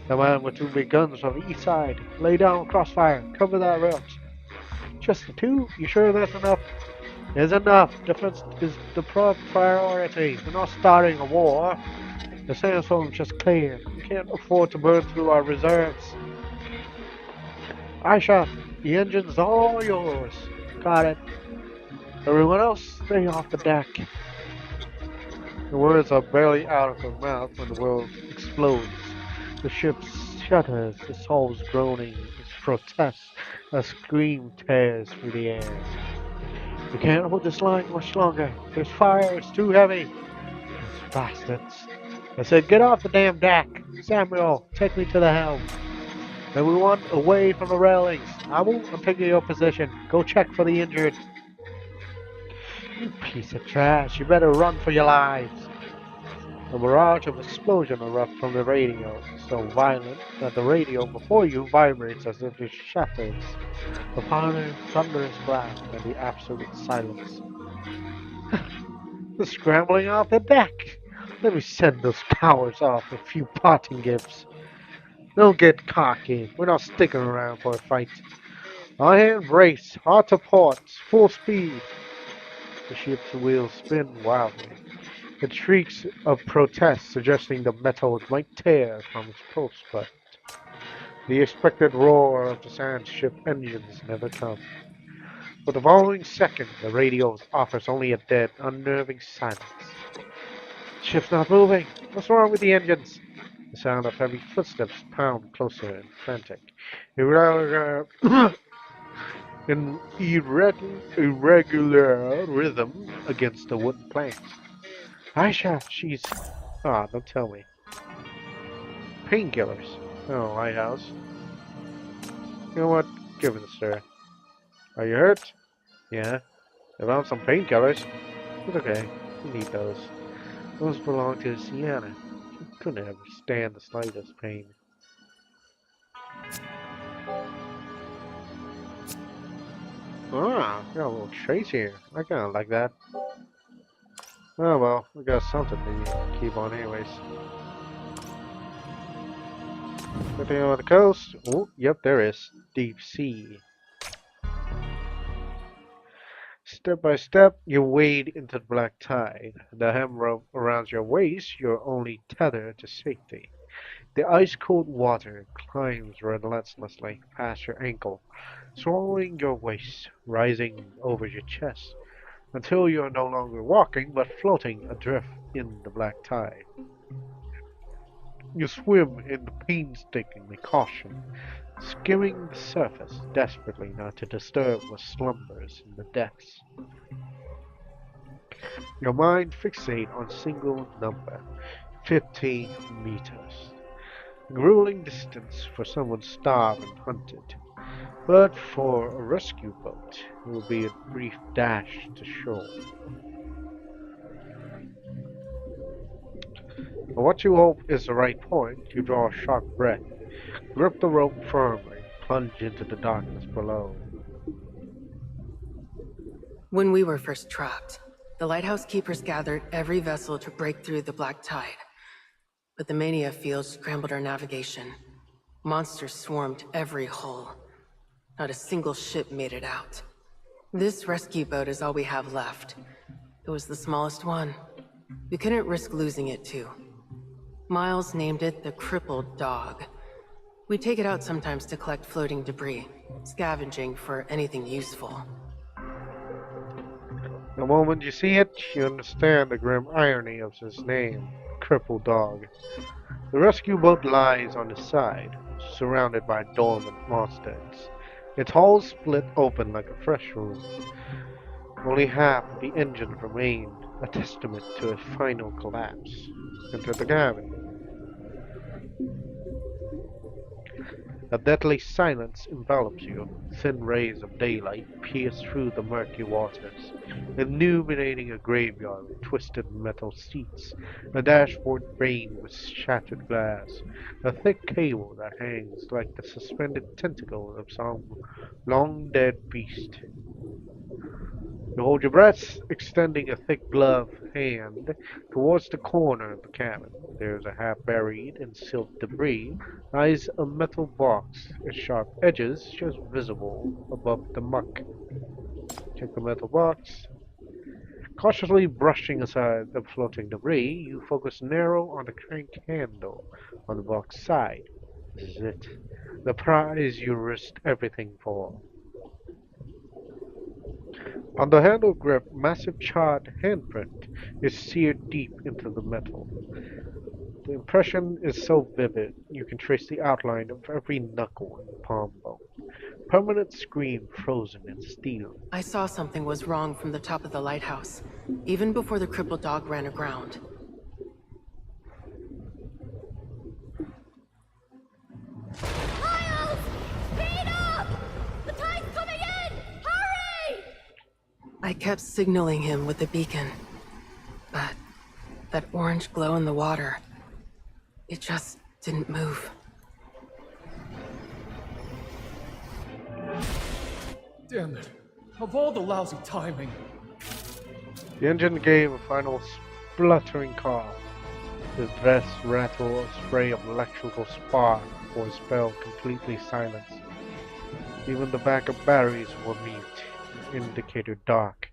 The man with 2 big guns from the east side. Lay down crossfire. Cover that route. Just the 2? You sure that's enough? Is enough. Defense is the priority. We're not starting a war. The sandstorm's just clear. We can't afford to burn through our reserves. Aisha, the engine's all yours. Got it. Everyone else, stay off the deck. The words are barely out of her mouth when the world explodes. The ship shudders, its hulls groaning, its protests, a scream tears through the air. We can't hold this line much longer. This fire is too heavy. These bastards. I said, get off the damn deck. Samuel, take me to the helm. Everyone away from the railings. Abu, I'm taking your position. Go check for the injured. You piece of trash. You better run for your lives. A barrage of explosion erupts from the radio, so violent that the radio before you vibrates as if it shatters upon a thunderous blast and the absolute silence. They're scrambling off the deck. Let me send those cowards off a few parting gifts. Don't get cocky. We're not sticking around for a fight. On hand brace, hard to ports, full speed. The ship's wheels spin wildly. It shrieks of protest, suggesting the metal might tear from its pulse, but the expected roar of the sand ship engines never comes. For the following second, the radio offers only a dead, unnerving silence. Ship's not moving. What's wrong with the engines? The sound of heavy footsteps pound closer and frantic. Irregular, irregular rhythm against the wooden planks. Aisha, she's... Ah, don't tell me. Painkillers. Oh, lighthouse. You know what? Give it, sir. Are you hurt? Yeah. I found some painkillers. It's okay. You need those. Those belong to Sienna. She couldn't ever stand the slightest pain. Ah, got a little trace here. I kinda like that. Oh well, we got something to keep on anyways. Anything on the coast? Oh, yep, there is. Deep sea. Step by step, you wade into the black tide. The hem rope around your waist, your only tether to safety. The ice-cold water climbs relentlessly past your ankle, swallowing your waist, rising over your chest, until you are no longer walking but floating adrift in the black tide. You swim in painstakingly caution, skimming the surface desperately not to disturb what slumbers in the depths. Your mind fixate on single number, 15 meters. Grueling distance for someone starved and hunted, but for a rescue boat, it would be a brief dash to shore. For what you hope is the right point, you draw a sharp breath, grip the rope firmly, plunge into the darkness below. When we were first trapped, the lighthouse keepers gathered every vessel to break through the black tide. But the mania field scrambled our navigation. Monsters swarmed every hull. Not a single ship made it out. This rescue boat is all we have left. It was the smallest one. We couldn't risk losing it too. Miles named it the Crippled Dog. We take it out sometimes to collect floating debris, scavenging for anything useful. The moment you see it, you understand the grim irony of its name, Crippled Dog. The rescue boat lies on its side, surrounded by dormant monsters. Its hull split open like a fresh wound. Only half of the engine remained, a testament to its final collapse. Enter the cabin. A deadly silence envelops you. Thin rays of daylight pierce through the murky waters, illuminating a graveyard with twisted metal seats, a dashboard veined with shattered glass, a thick cable that hangs like the suspended tentacles of some long-dead beast. You hold your breath, extending a thick gloved hand towards the corner of the cabin. There's a half buried in silt debris lies a metal box, its sharp edges just visible above the muck. Check the metal box. Cautiously brushing aside the floating debris, you focus narrow on the crank handle on the box side. This is it. The prize you risked everything for. On the handle grip, massive charred handprint is seared deep into the metal. The impression is so vivid, you can trace the outline of every knuckle and palm bone. Permanent scream frozen in steel. I saw something was wrong from the top of the lighthouse, even before the crippled dog ran aground. Miles! Speed up! The tide's coming in! Hurry! I kept signaling him with the beacon, but that orange glow in the water, it just didn't move. Damn it. Of all the lousy timing. The engine gave a final spluttering cough. His vest rattled a spray of electrical spark before his spell completely silenced. Even the backup batteries were mute, indicator dark,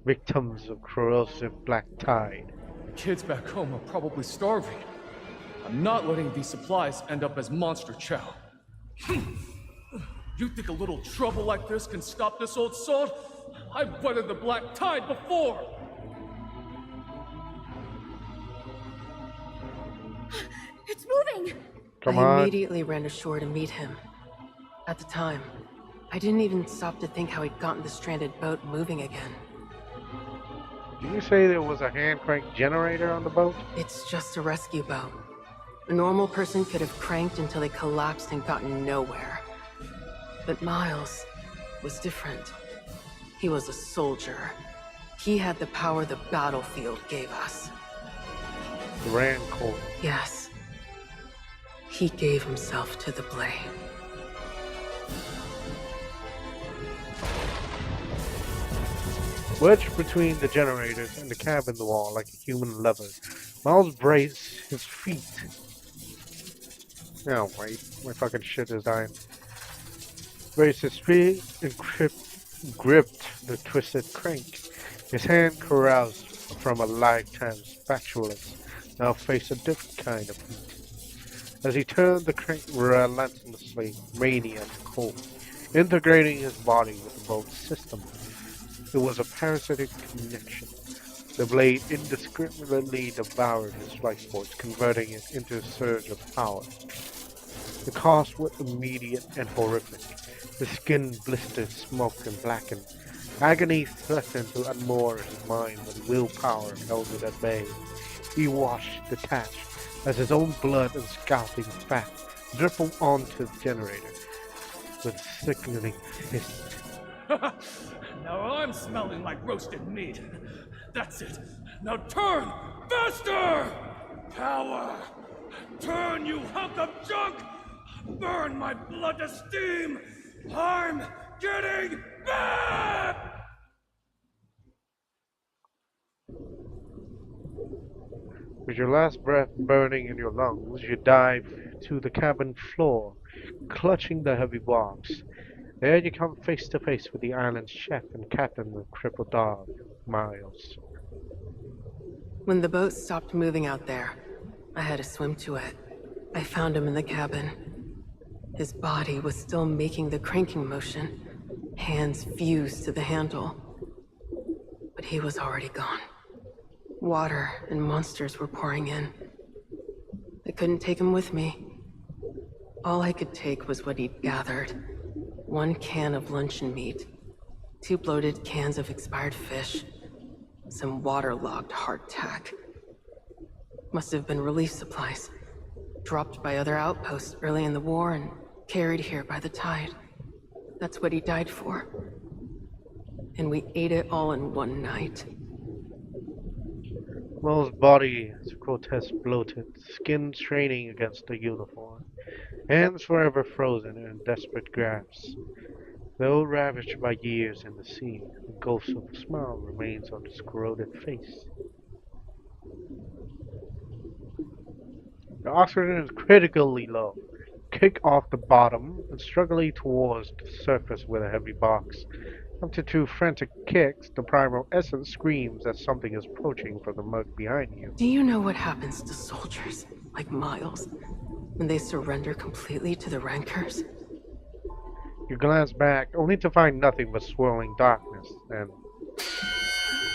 victims of corrosive black tide. The kids back home are probably starving. I'm not letting these supplies end up as monster chow. You think a little trouble like this can stop this old salt? I've weathered the black tide before! It's moving! Come I on. immediately ran ashore to meet him. At the time, I didn't even stop to think how he'd gotten the stranded boat moving again. Did you say there was a hand crank generator on the boat? It's just a rescue boat. A normal person could have cranked until they collapsed and gotten nowhere. But Miles was different. He was a soldier. He had the power the battlefield gave us. The Rancor. Yes. He gave himself to the blade. Wedged between the generators and the cabin wall like a human lever, Miles braced his feet. Oh wait, my fucking shit is dying. Braced his feet and gripped the twisted crank. His hand caroused from a lifetime's spatulas, now faced a different kind of heat. As he turned the crank relentlessly, mania to cold, integrating his body with the boat's system. It was a parasitic connection. The blade indiscriminately devoured his life force, converting it into a surge of power. The cost was immediate and horrific. The skin blistered, smoked, and blackened. Agony threatened to unmoor his mind, but willpower held it at bay. He watched detach as his own blood and scalping fat dribbled onto the generator with sickening fist. Now I'm smelling like roasted meat. That's it. Now turn! Faster! Power! Turn, you hunk of junk! Burn my blood to steam! I'm getting back! With your last breath burning in your lungs, you dive to the cabin floor, clutching the heavy box. There you come face to face with the island's chef and captain of crippled dog, Miles. When the boat stopped moving out there, I had to swim to it. I found him in the cabin. His body was still making the cranking motion, hands fused to the handle. But he was already gone. Water and monsters were pouring in. I couldn't take him with me. All I could take was what he'd gathered. 1 can of luncheon meat, 2 bloated cans of expired fish, some waterlogged hardtack. Must have been relief supplies, dropped by other outposts early in the war and carried here by the tide. That's what he died for. And we ate it all in one night. Miles' body is grotesque bloated, skin straining against the uniform, hands forever frozen in desperate grasps. Though ravaged by years in the sea, the ghost of a smile remains on his corroded face. The oxygen is critically low. Kick off the bottom and struggling towards the surface with a heavy box. After 2 frantic kicks, the primal essence screams that something is approaching from the mud behind you. Do you know what happens to soldiers, like Miles, when they surrender completely to the rancors? You glance back, only to find nothing but swirling darkness, and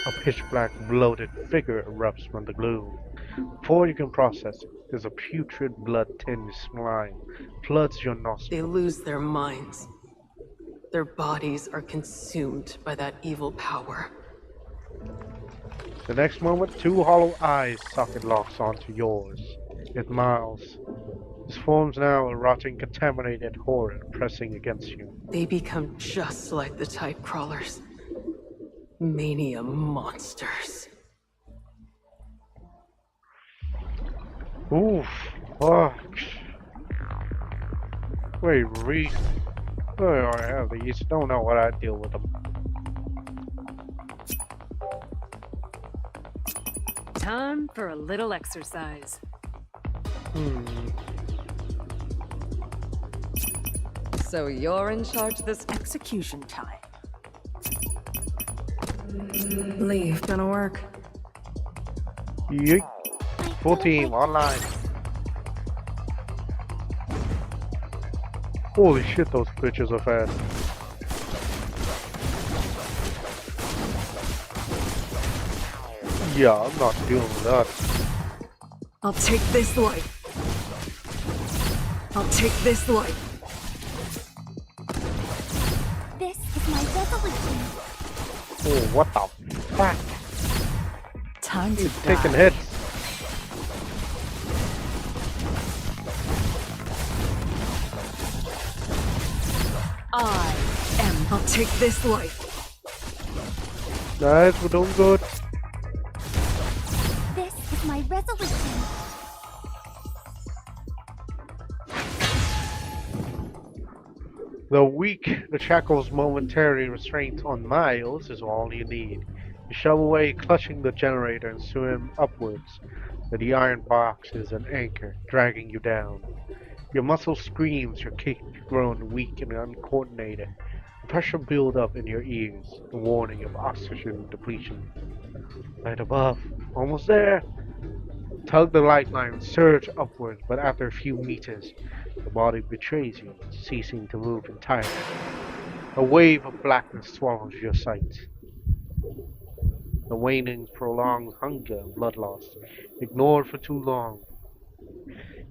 a pitch-black, bloated figure erupts from the gloom. Before you can process it, there's a putrid, blood-tinged slime floods your nostrils. They lose their minds. Their bodies are consumed by that evil power. The next moment, 2 hollow eyes socket locks onto yours. It's Miles. His form's now a rotting, contaminated horror pressing against you. They become just like the tide crawlers. Mania monsters. Oof. Fuck. Wait, Reese. Oh, I have these. Don't know what I deal with them. Time for a little exercise. So you're in charge this Execution time. Leave. Gonna work. Yeet. Full team online. Holy shit, those bitches are fast. Yeah, I'm not dealing with that. I'll take this light. I'll take this light. This is my resolution. Oh, what the fuck? Time to He's die. taking hits. I'll take this light. Guys, we're doing good. This is my resolution. The the shackles momentary restraint on Miles is all you need. You shove away, clutching the generator, and swim upwards. But the iron box is an anchor, dragging you down. Your muscle screams, your kick grown weak and uncoordinated. The pressure builds up in your ears, the warning of oxygen depletion. Right above, almost there. Tug the lifeline, surge upwards, but after a few meters, the body betrays you, ceasing to move entirely. A wave of blackness swallows your sight. The waning prolonged hunger and blood loss, ignored for too long.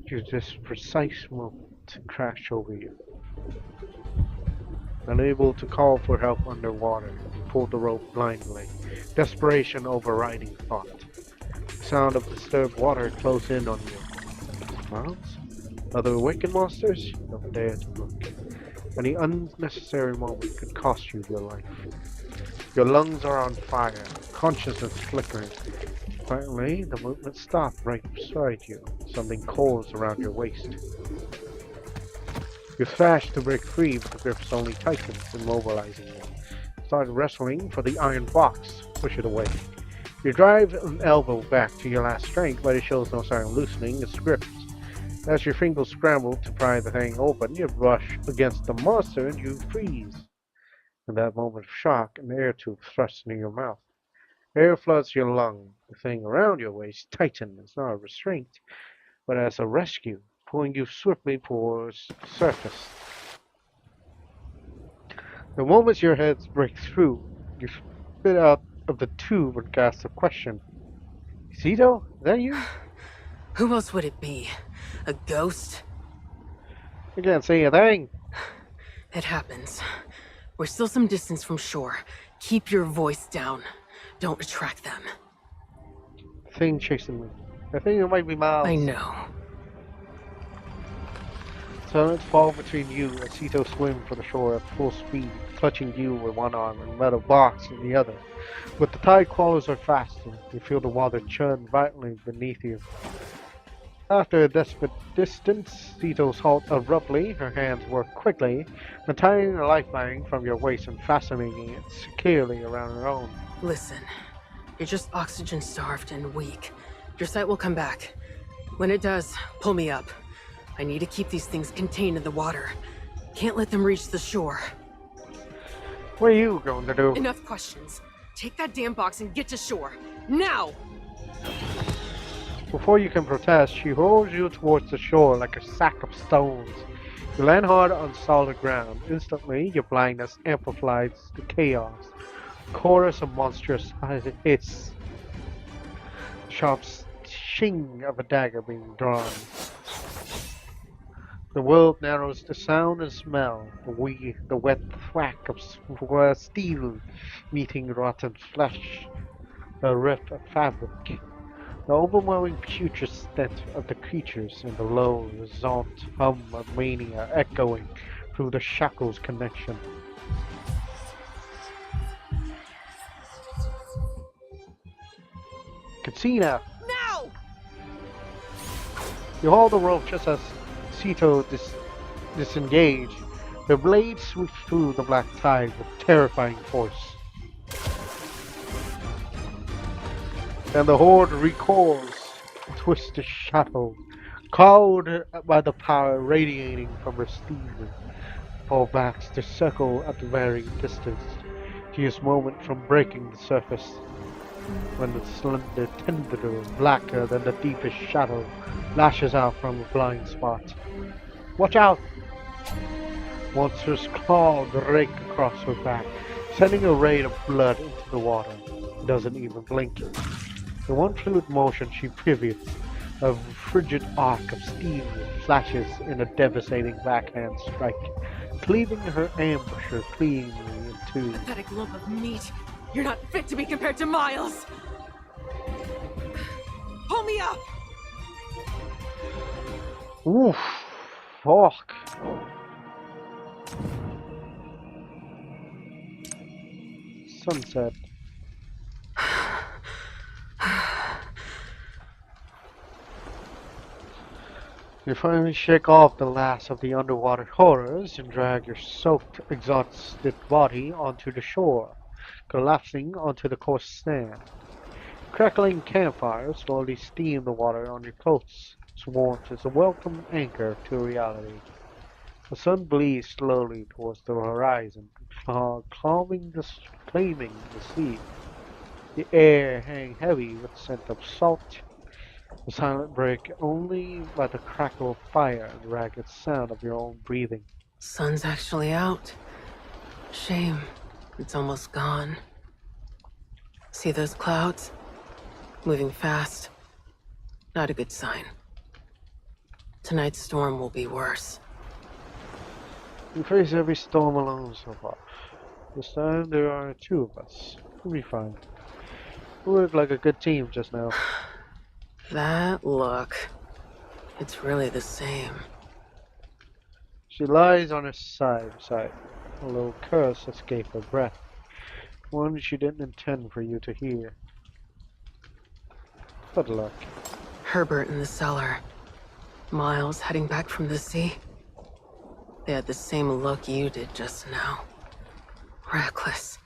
Use this precise moment to crash over you. Unable to call for help underwater, you pull the rope blindly, desperation overriding thought. The sound of disturbed water close in on you. Miles? Other wicked monsters? Don't dare to look. Any unnecessary moment could cost you your life. Your lungs are on fire, consciousness flickering. Finally, the movement stopped right beside you. Something coils around your waist. You thrash to break free, but the grips only tightens, immobilizing you. Start wrestling for the iron box. Push it away. You drive an elbow back to your last strength, but it shows no sign of loosening its grips. As your fingers scramble to pry the thing open, you brush against the monster and you freeze. In that moment of shock, an air tube thrusts into your mouth. Air floods your lung. The thing around your waist tightens. It's not a restraint, but as a rescue, pulling you swiftly towards the surface. The moment your head breaks through, you spit out of the tube and cast a question. Zito, is that you? Who else would it be? A ghost? I can't say a thing. It happens. We're still some distance from shore. Keep your voice down. Don't attract them. Thing chasing me. I think it might be Miles. I know. Silence fall between you and Zito swim for the shore at full speed, clutching you with one arm and metal box in the other. But the tide crawlers are faster. You feel the water churn violently beneath you. After a desperate distance, Zito's halt abruptly. Her hands work quickly, untying a lifeline from your waist and fastening it securely around her own. Listen, you're just oxygen-starved and weak. Your sight will come back. When it does, pull me up. I need to keep these things contained in the water. Can't let them reach the shore. What are you going to do? Enough questions. Take that damn box and get to shore. Now! Before you can protest, she hurls you towards the shore like a sack of stones. You land hard on solid ground. Instantly, your blindness amplifies the chaos. A chorus of monstrous hiss. Sharp shing of a dagger being drawn. The world narrows to sound and smell. The wet thwack of steel meeting rotten flesh. A rip of fabric. The overwhelming putrid stench of the creatures and the low, result hum of mania echoing through the shackles connection. Katsina! Now! You haul the rope just as Zito disengage. The blade swoops through the black tide with terrifying force. And the horde recoils, twisted shadow, cowed by the power radiating from her steel. fall back to circle at the very distance, to use moment from breaking the surface. When the slender tendril, blacker than the deepest shadow, lashes out from a blind spot. Watch out! Monster's claws rake across her back, sending a ray of blood into the water. She doesn't even blink. In one fluid motion she pivots. A frigid arc of steam flashes in a devastating backhand strike, cleaving her ambusher cleanly in two. Pathetic lump of meat. You're not fit to be compared to Miles. Pull me up! Oof, fuck. Sunset. You finally shake off the last of the underwater horrors and drag your soaked, exhausted body onto the shore, collapsing onto the coarse sand. Crackling campfires slowly steam the water on your clothes. Its warmth is a welcome anchor to reality. The sun bleeds slowly towards the horizon, claiming the sea. The air hangs heavy with the scent of salt. The silent break only by the crackle of fire and the ragged sound of your own breathing. Sun's actually out. Shame. It's almost gone. See those clouds? Moving fast. Not a good sign. Tonight's storm will be worse. We face every storm alone so far. This time there are two of us. We'll be fine. We work like a good team just now. That look. It's really the same. She lies on her side beside you. A little curse escaped her breath. One she didn't intend for you to hear. Good luck. Herbert in the cellar. Miles heading back from the sea. They had the same look you did just now. Reckless.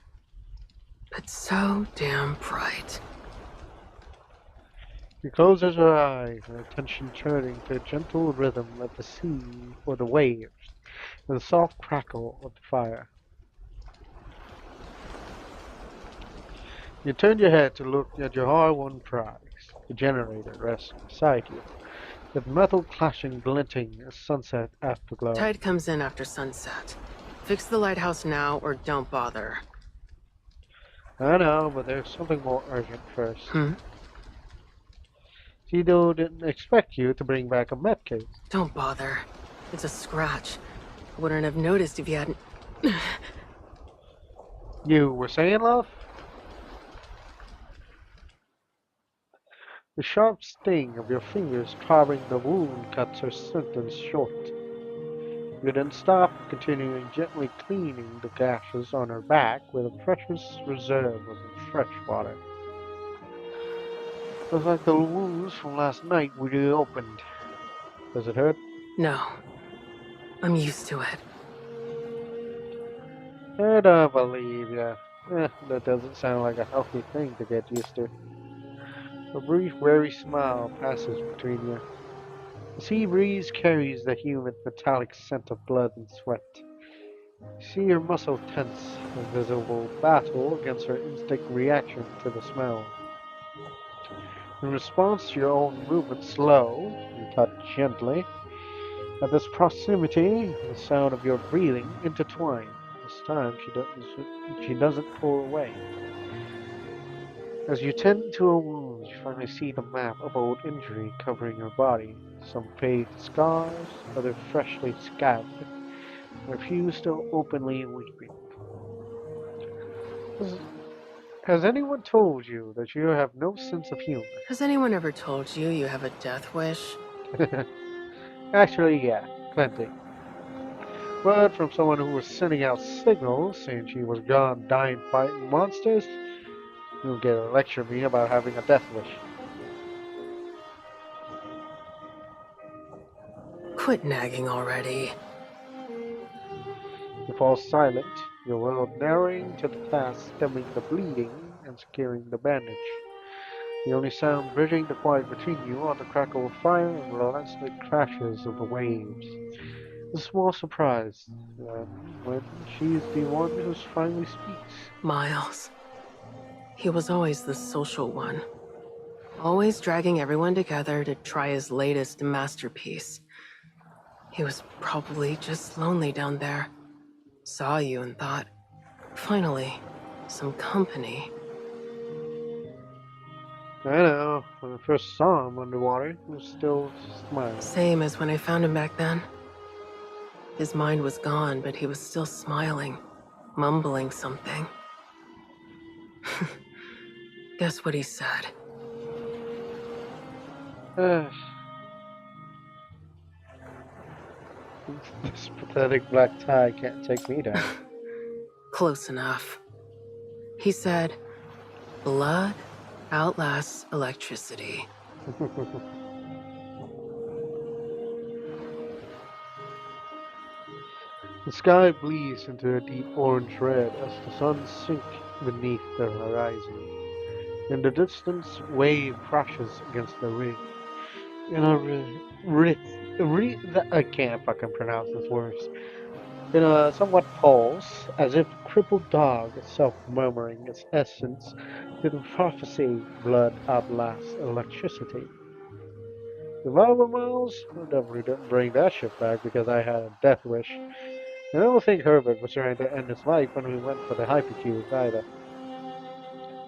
But so damn bright. She closes her eyes, her attention turning to a gentle rhythm of the sea or the waves, and the soft crackle of the fire. You turn your head to look at your hard-won prize. The generator rests beside you, with metal clashing glinting as sunset afterglow. Tide comes in after sunset. Fix the lighthouse now or don't bother. I know, but there's something more urgent first. Hmm? Tito didn't expect you to bring back a med case. Don't bother. It's a scratch. I wouldn't have noticed if you hadn't... You were saying, love? The sharp sting of your fingers carving the wound cuts her sentence short. You then stop, continuing gently cleaning the gashes on her back with a precious reserve of fresh water. Looks like the wounds from last night were reopened. Does it hurt? No. I'm used to it. I don't believe ya. That doesn't sound like a healthy thing to get used to. A brief, wary smile passes between you. The sea breeze carries the humid, metallic scent of blood and sweat. You see her muscle tense, a visible battle against her instinct reaction to the smell. In response to your own movement slow, you touch gently. At this proximity, the sound of your breathing intertwine. This time she doesn't pull away. As you tend to her wounds, you finally see the map of old injury covering her body. Some faded scars, others freshly scabbed, and a few still openly weeping. Has anyone told you that you have no sense of humor? Has anyone ever told you you have a death wish? Actually, yeah, plenty. But from someone who was sending out signals saying she was gone dying fighting monsters, you'll get a lecture me about having a death wish. Quit nagging already. You fall silent, your world narrowing to the task stemming the bleeding and securing the bandage. The only sound bridging the quiet between you are the crackle of fire and relentless crashes of the waves. A small surprise when she's the one who finally speaks. Miles. He was always the social one. Always dragging everyone together to try his latest masterpiece. He was probably just lonely down there. Saw you and thought, finally, some company. I know, when I first saw him underwater, he was still smiling. Same as when I found him back then. His mind was gone, but he was still smiling, mumbling something. Guess what he said? This pathetic black tie can't take me down. Close enough. He said, blood outlasts electricity. The sky bleeds into a deep orange red as the sun sinks beneath the horizon. In the distance, wave crashes against the ring. In a I can't fucking pronounce this words. In a somewhat pulse, as if the crippled dog itself murmuring its essence to the prophecy, blood outlasts electricity. If I were Miles, I'd definitely bring that shit back because I had a death wish. And I don't think Herbert was trying to end his life when we went for the hypercube either.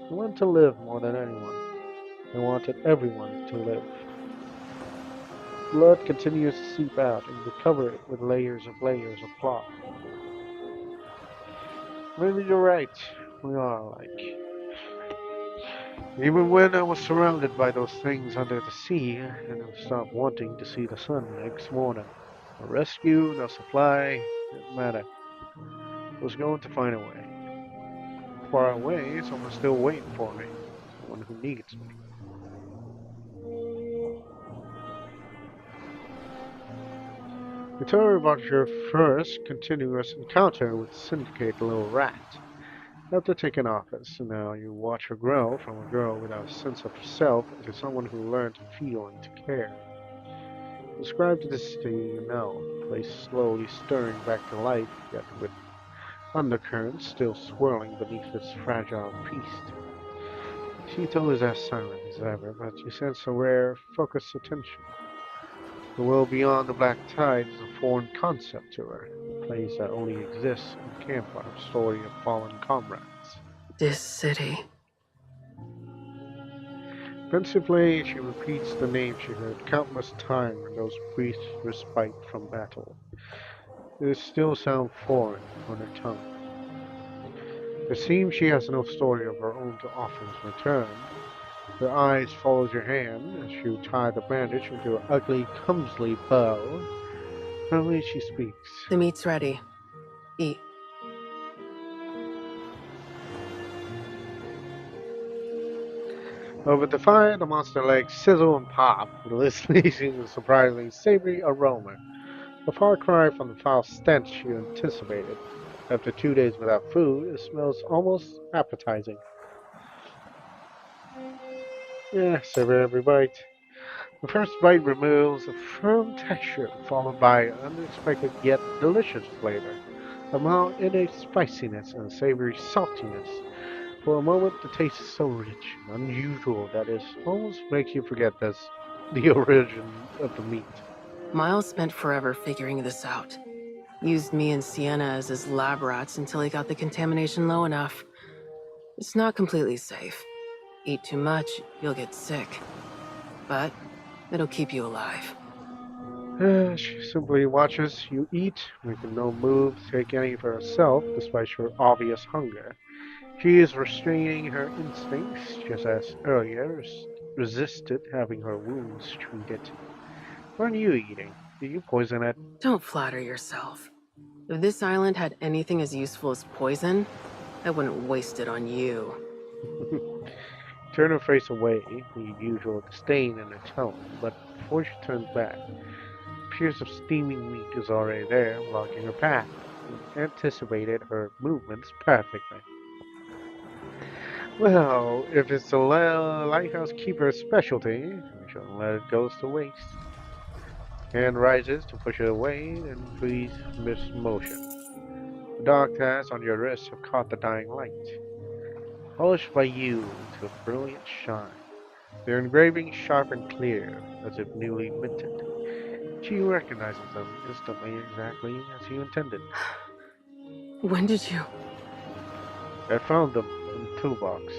He wanted to live more than anyone. He wanted everyone to live. Blood continues to seep out and we cover it with layers of plot. Maybe you're right. We are alike. Even when I was surrounded by those things under the sea, and I stopped wanting to see the sun next morning. No rescue, no supply, didn't matter. I was going to find a way. Far away, someone's still waiting for me. Someone who needs me. We tell her about your first continuous encounter with Syndicate Little Rat. After taking office, now you watch her grow from a girl without a sense of herself into someone who learned to feel and to care. Describe this to you now, a place slowly stirring back to life, yet with undercurrents still swirling beneath its fragile feast. Tito is as silent as ever, but you sense a rare, focused attention. The world beyond the black tide is a foreign concept to her, a place that only exists in campfire story of fallen comrades. This city. Pensively, she repeats the name she heard countless times in those brief respite from battle. It still sounds foreign on her tongue. It seems she has no story of her own to offer in return. Her eyes follow your hand as you tie the bandage into her ugly, clumsy bow. Finally, she speaks. The meat's ready. Eat. Over the fire, the monster legs sizzle and pop, releasing a surprisingly savory aroma. A far cry from the foul stench you anticipated. After 2 days without food, it smells almost appetizing. Yeah, savor every bite. The first bite removes a firm texture, followed by an unexpected yet delicious flavor. A mild innate spiciness and a savory saltiness. For a moment, the taste is so rich and unusual that it almost makes you forget that's the origin of the meat. Miles spent forever figuring this out. Used me and Sienna as his lab rats until he got the contamination low enough. It's not completely safe. Eat too much, you'll get sick. But it'll keep you alive. She simply watches you eat, making no move to take any for herself despite her obvious hunger. She is restraining her instincts, just as earlier resisted having her wounds treated. What are you eating? Did you poison it? Don't flatter yourself. If this island had anything as useful as poison, I wouldn't waste it on you. Turn her face away, the usual disdain in her tone, but before she turns back, piers of steaming meat is already there, blocking her path. You anticipated her movements perfectly. Well, if it's the lighthouse keeper's specialty, we shouldn't let it go to waste. Hand rises to push it away and freeze miss motion. The dark tabs on your wrists have caught the dying light, polished by you to a brilliant shine. Their engraving sharp and clear, as if newly minted. She recognizes them instantly exactly as you intended. When did you? I found them in the toolbox.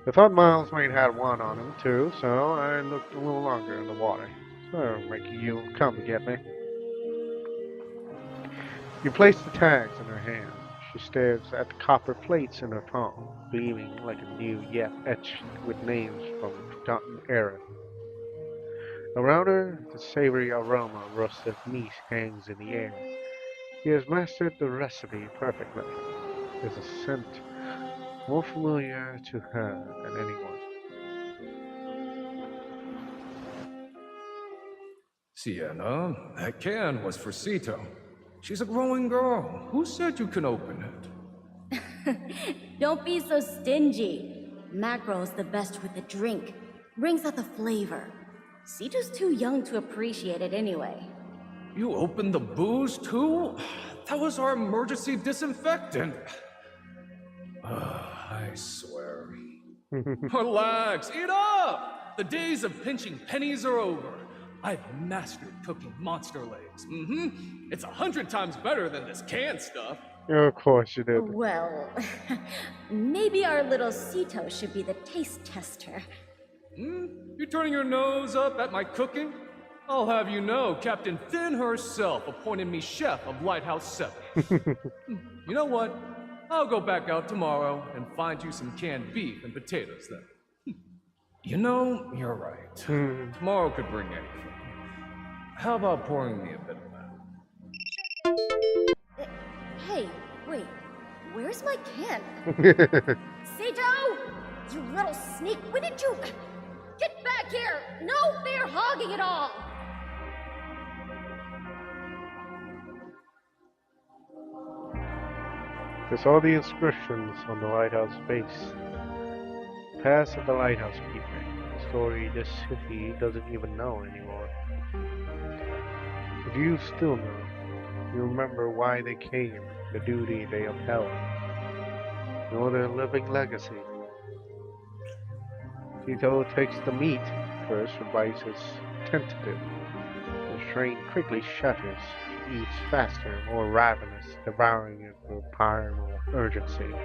I thought Miles might have one on him too, so I looked a little longer in the water. So making you come to get me. You place the tags in her hand. She stares at the copper plates in her palm, gleaming like a new yet etched with names from a forgotten era. Around her, the savory aroma of roasted meat hangs in the air. He has mastered the recipe perfectly. There's a scent more familiar to her than anyone. Sienna, that can was for Sito. She's a growing girl. Who said you can open it? Don't be so stingy. Mackerel's the best with the drink. Brings out the flavor. Cito's too young to appreciate it anyway. You opened the booze too? That was our emergency disinfectant. I swear. Relax, eat up! The days of pinching pennies are over. I've mastered cooking monster legs. It's 100 times better than this canned stuff. Of course you did. Well, maybe our little Cito should be the taste tester. You turning your nose up at my cooking? I'll have you know, Captain Finn herself appointed me chef of Lighthouse 7. You know what? I'll go back out tomorrow and find you some canned beef and potatoes then. You know, you're right. Tomorrow could bring anything. How about pouring me a bit of that? Hey, wait. Where's my can? Cito! You little sneak! When did you... Get back here! No fair hogging at all! There's all the inscriptions on the lighthouse base. Past of the lighthouse keeper. A story this city doesn't even know anymore. But you still know. You remember why they came, the duty they upheld. You know their living legacy. Tito takes the meat first and bites is tentative. The strain quickly shudders. She eats faster, more ravenous, devouring it with primal urgency.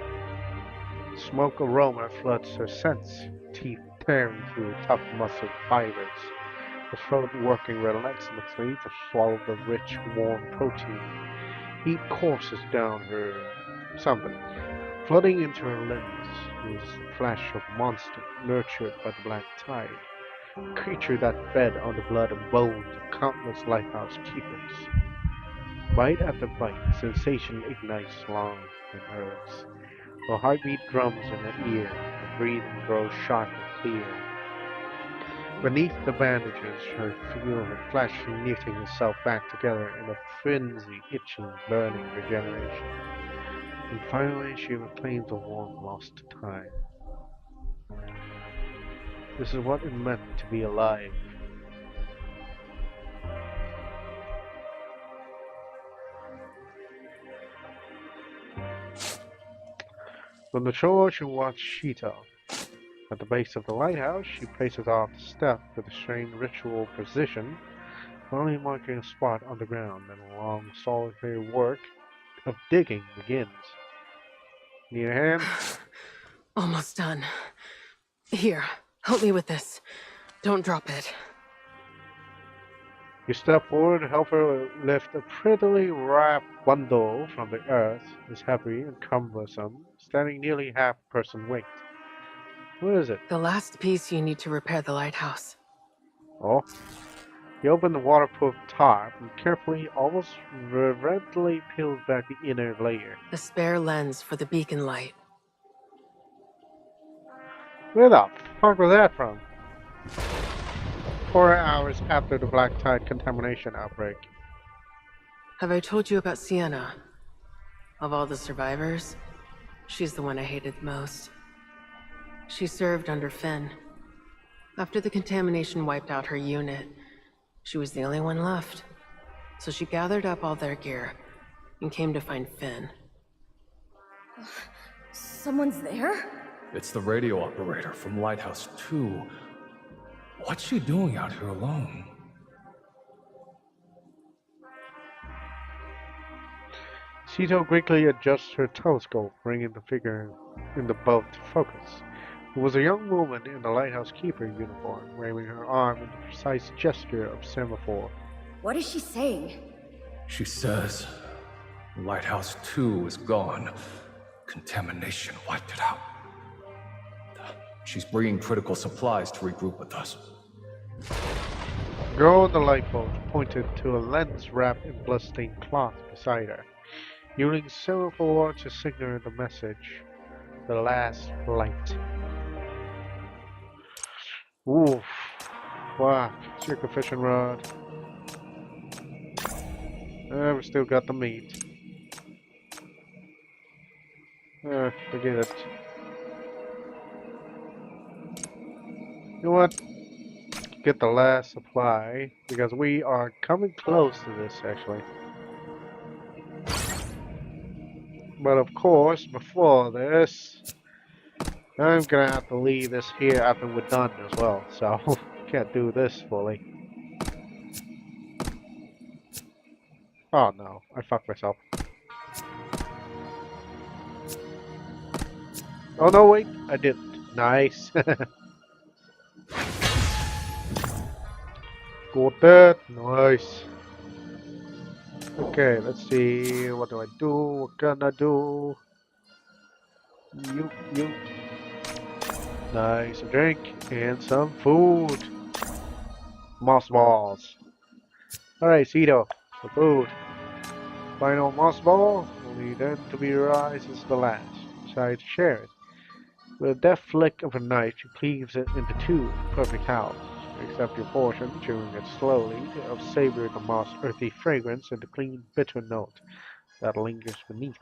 Smoke aroma floods her sense, teeth tearing through tough muscle fibers, the throat working relentlessly to swallow the rich, warm protein. Heat courses down her something, flooding into her limbs, whose flesh of monster nurtured by the black tide, a creature that fed on the blood and bones of countless lighthouse keepers. Bite after bite, sensation ignites lungs and nerves. Her heartbeat drums in her ear, her breathing grows sharp and clear. Beneath the bandages, her feel her flesh knitting itself back together in a frenzy, itching, burning regeneration. And finally, she reclaims the warm, lost time. This is what it meant to be alive. From the shore, she watched Sheeta. At the base of the lighthouse, she paces off the step with a strange ritual precision, finally marking a spot on the ground, and a long, solitary work of digging begins. Need a hand? Almost done. Here, help me with this. Don't drop it. You step forward to help her lift a prettily wrapped bundle from the earth. It's heavy and cumbersome, standing nearly half person weight. What is it? The last piece you need to repair the lighthouse. Oh. You open the waterproof tarp and carefully, almost reverently peels back the inner layer. The spare lens for the beacon light. Where the fuck was that from? 4 hours after the black tide contamination outbreak. Have I told you about Sienna? Of all the survivors, she's the one I hated most. She served under Finn. After the contamination wiped out her unit, She was the only one left. So she gathered up all their gear and came to find Finn. Someone's there? It's the radio operator from Lighthouse 2. What's she doing out here alone? Sito quickly adjusts her telescope, bringing the figure in the boat to focus. It was a young woman in a lighthouse keeper uniform, waving her arm in the precise gesture of semaphore. What is she saying? She says, Lighthouse 2 is gone. Contamination wiped it out. She's bringing critical supplies to regroup with us. The girl in the lifeboat pointed to a lens wrapped in bloodstained cloth beside her, using semaphore to signal the message, the last light. Oof. Wow. Circle fishing rod. We still got the meat. Forget it. You know what? Get the last supply, because we are coming close to this, actually. But of course, before this, I'm gonna have to leave this here after we're done as well, so can't do this fully. Oh no, I fucked myself. Oh no, wait, I didn't. Nice. Got that. Nice. Okay, let's see. What do I do? What can I do? You. Nice. A drink and some food. Moss balls. Alright, Cito. The food. Final moss ball. Only then to be realized is the last. Decide to share it. With a deft flick of a knife, she cleaves it into two perfect halves. Accept your portion, chewing it slowly, of savor the moss earthy fragrance and the clean bitter note that lingers beneath.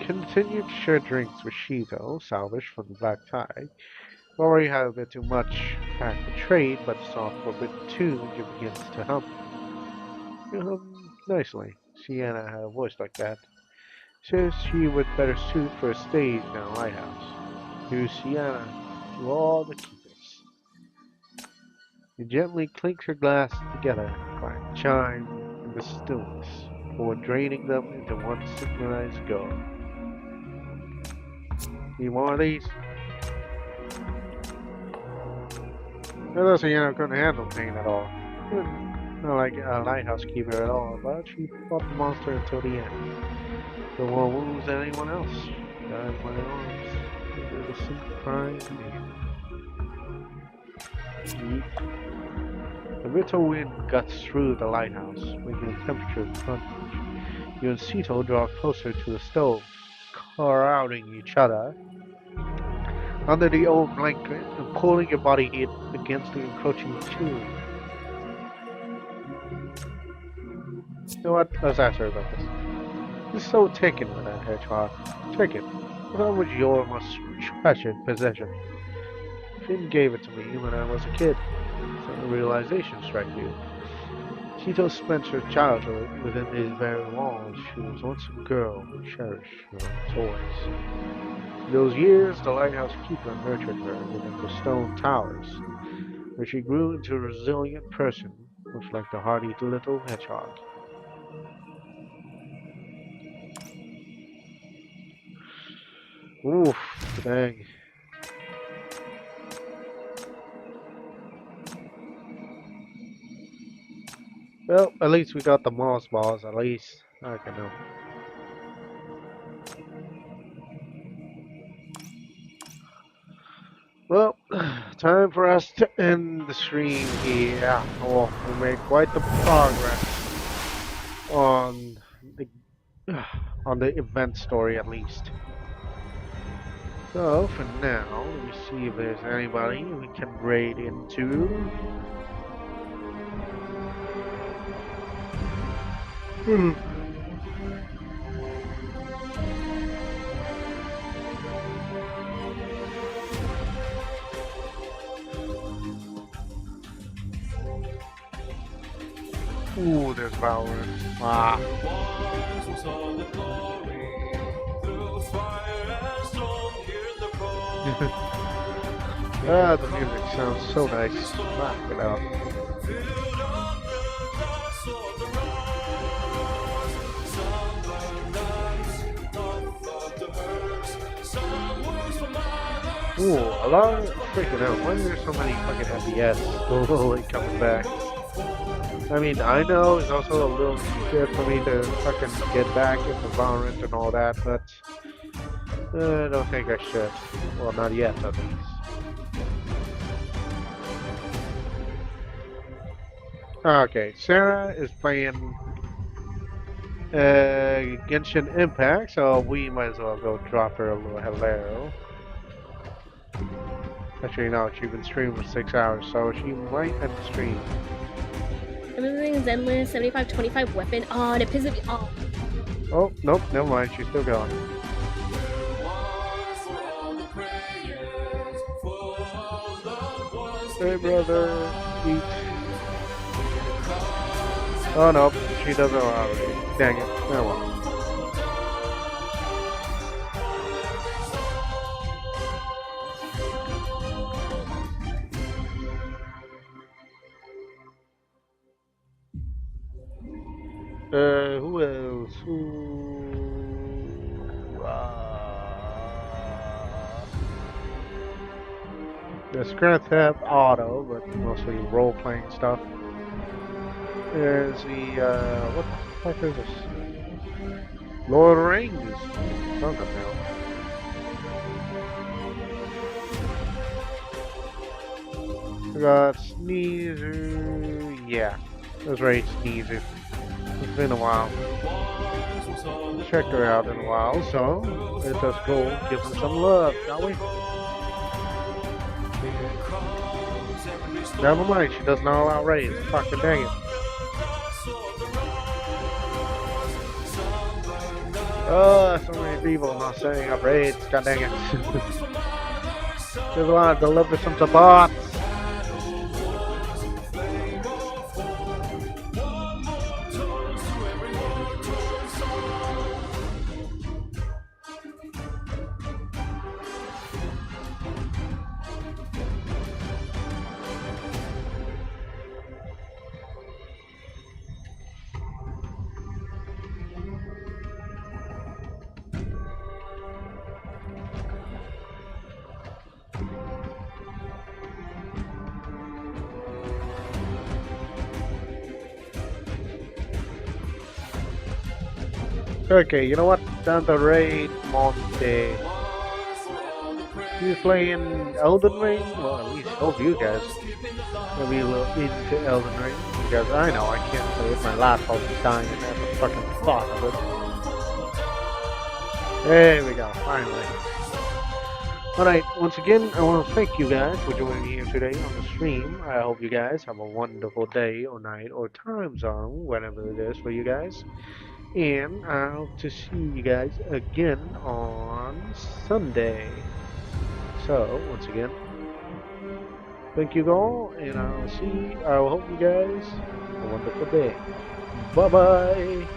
Continue to share drinks with Shito, salvaged from the black tide. Already had a bit too much pack to trade, but the soft forbidden tune begins to hum. You hum nicely. Sienna had a voice like that. Says she would better suit for a stage than a lighthouse. Here's Sienna, to all the keepers. He gently clinks her glasses together, like a chime in the stillness, before draining them into one synchronized go. Need more of these? Although Sienna couldn't handle pain at all. Not like a lighthouse keeper at all, but she fought the monster until the end. No more wounds than anyone else. Died in my arms. It was a simple crime to me. The bitter wind gusts through the lighthouse, making the temperature plunge. You and Cito draw closer to the stove, crowding each other under the old blanket and pulling your body heat against the encroaching tube. You know what? Let's ask her about this. You're so taken with that hedgehog. Take it. That was your most treasured possession. Finn gave it to me when I was a kid. So the realization struck you. Cito spent her childhood within these very walls. She was once a girl who cherished her toys. In those years, the lighthouse keeper nurtured her within the stone towers, where she grew into a resilient person, much like the hardy little hedgehog. Oof, dang. Well, at least we got the moss balls, at least. I can know. Well, time for us to end the stream here. Oh, we made quite the progress on the event story, at least. So, for now, let me see if there's anybody we can raid into. Ooh, there's Valorant. Ah. Ah, the music sounds so nice. Knock it out. Ooh, a lot of freaking out. Why are there so many fucking FPS slowly coming back? I mean, I know it's also a little shit for me to fucking get back into Valorant and all that, but I don't think I should. Well, not yet, at least. Okay, Sarah is playing Genshin Impact, so we might as well go drop her a little hello. Actually, no, she's been streaming for 6 hours, so she might end the stream. I'm using Zenless 7525 weapon. Oh, it pisses me off. Oh, nope, never mind, she's still going. Hey, brother, eat. Oh, nope, she doesn't already. Dang it, oh well. Who else? There's Grand Theft Auto, but mostly role-playing stuff. There's the, what the fuck is this? Lord of the Rings. Something now. We got Sneezer. Yeah, that's right, Sneezer. It's been a while. Checked her out in a while, so let us go give them some love, shall we? Never mind, she does not allow raids. Fucking dang it. Oh, so many people not setting up raids. God dang it. Just want to deliver some support. Okay, you know what? Down the raid Monte. You playing Elden Ring? Well, at least hope you guys maybe a little into Elden Ring. Because I know I can't play it. My laptop is dying and that's the fucking thought of it. There we go, finally. Alright, once again, I want to thank you guys for joining me here today on the stream. I hope you guys have a wonderful day or night or time zone, whatever it is for you guys. And I'll to see you guys again on Sunday. So, once again, thank you all, and I hope you guys have a wonderful day. Bye-bye!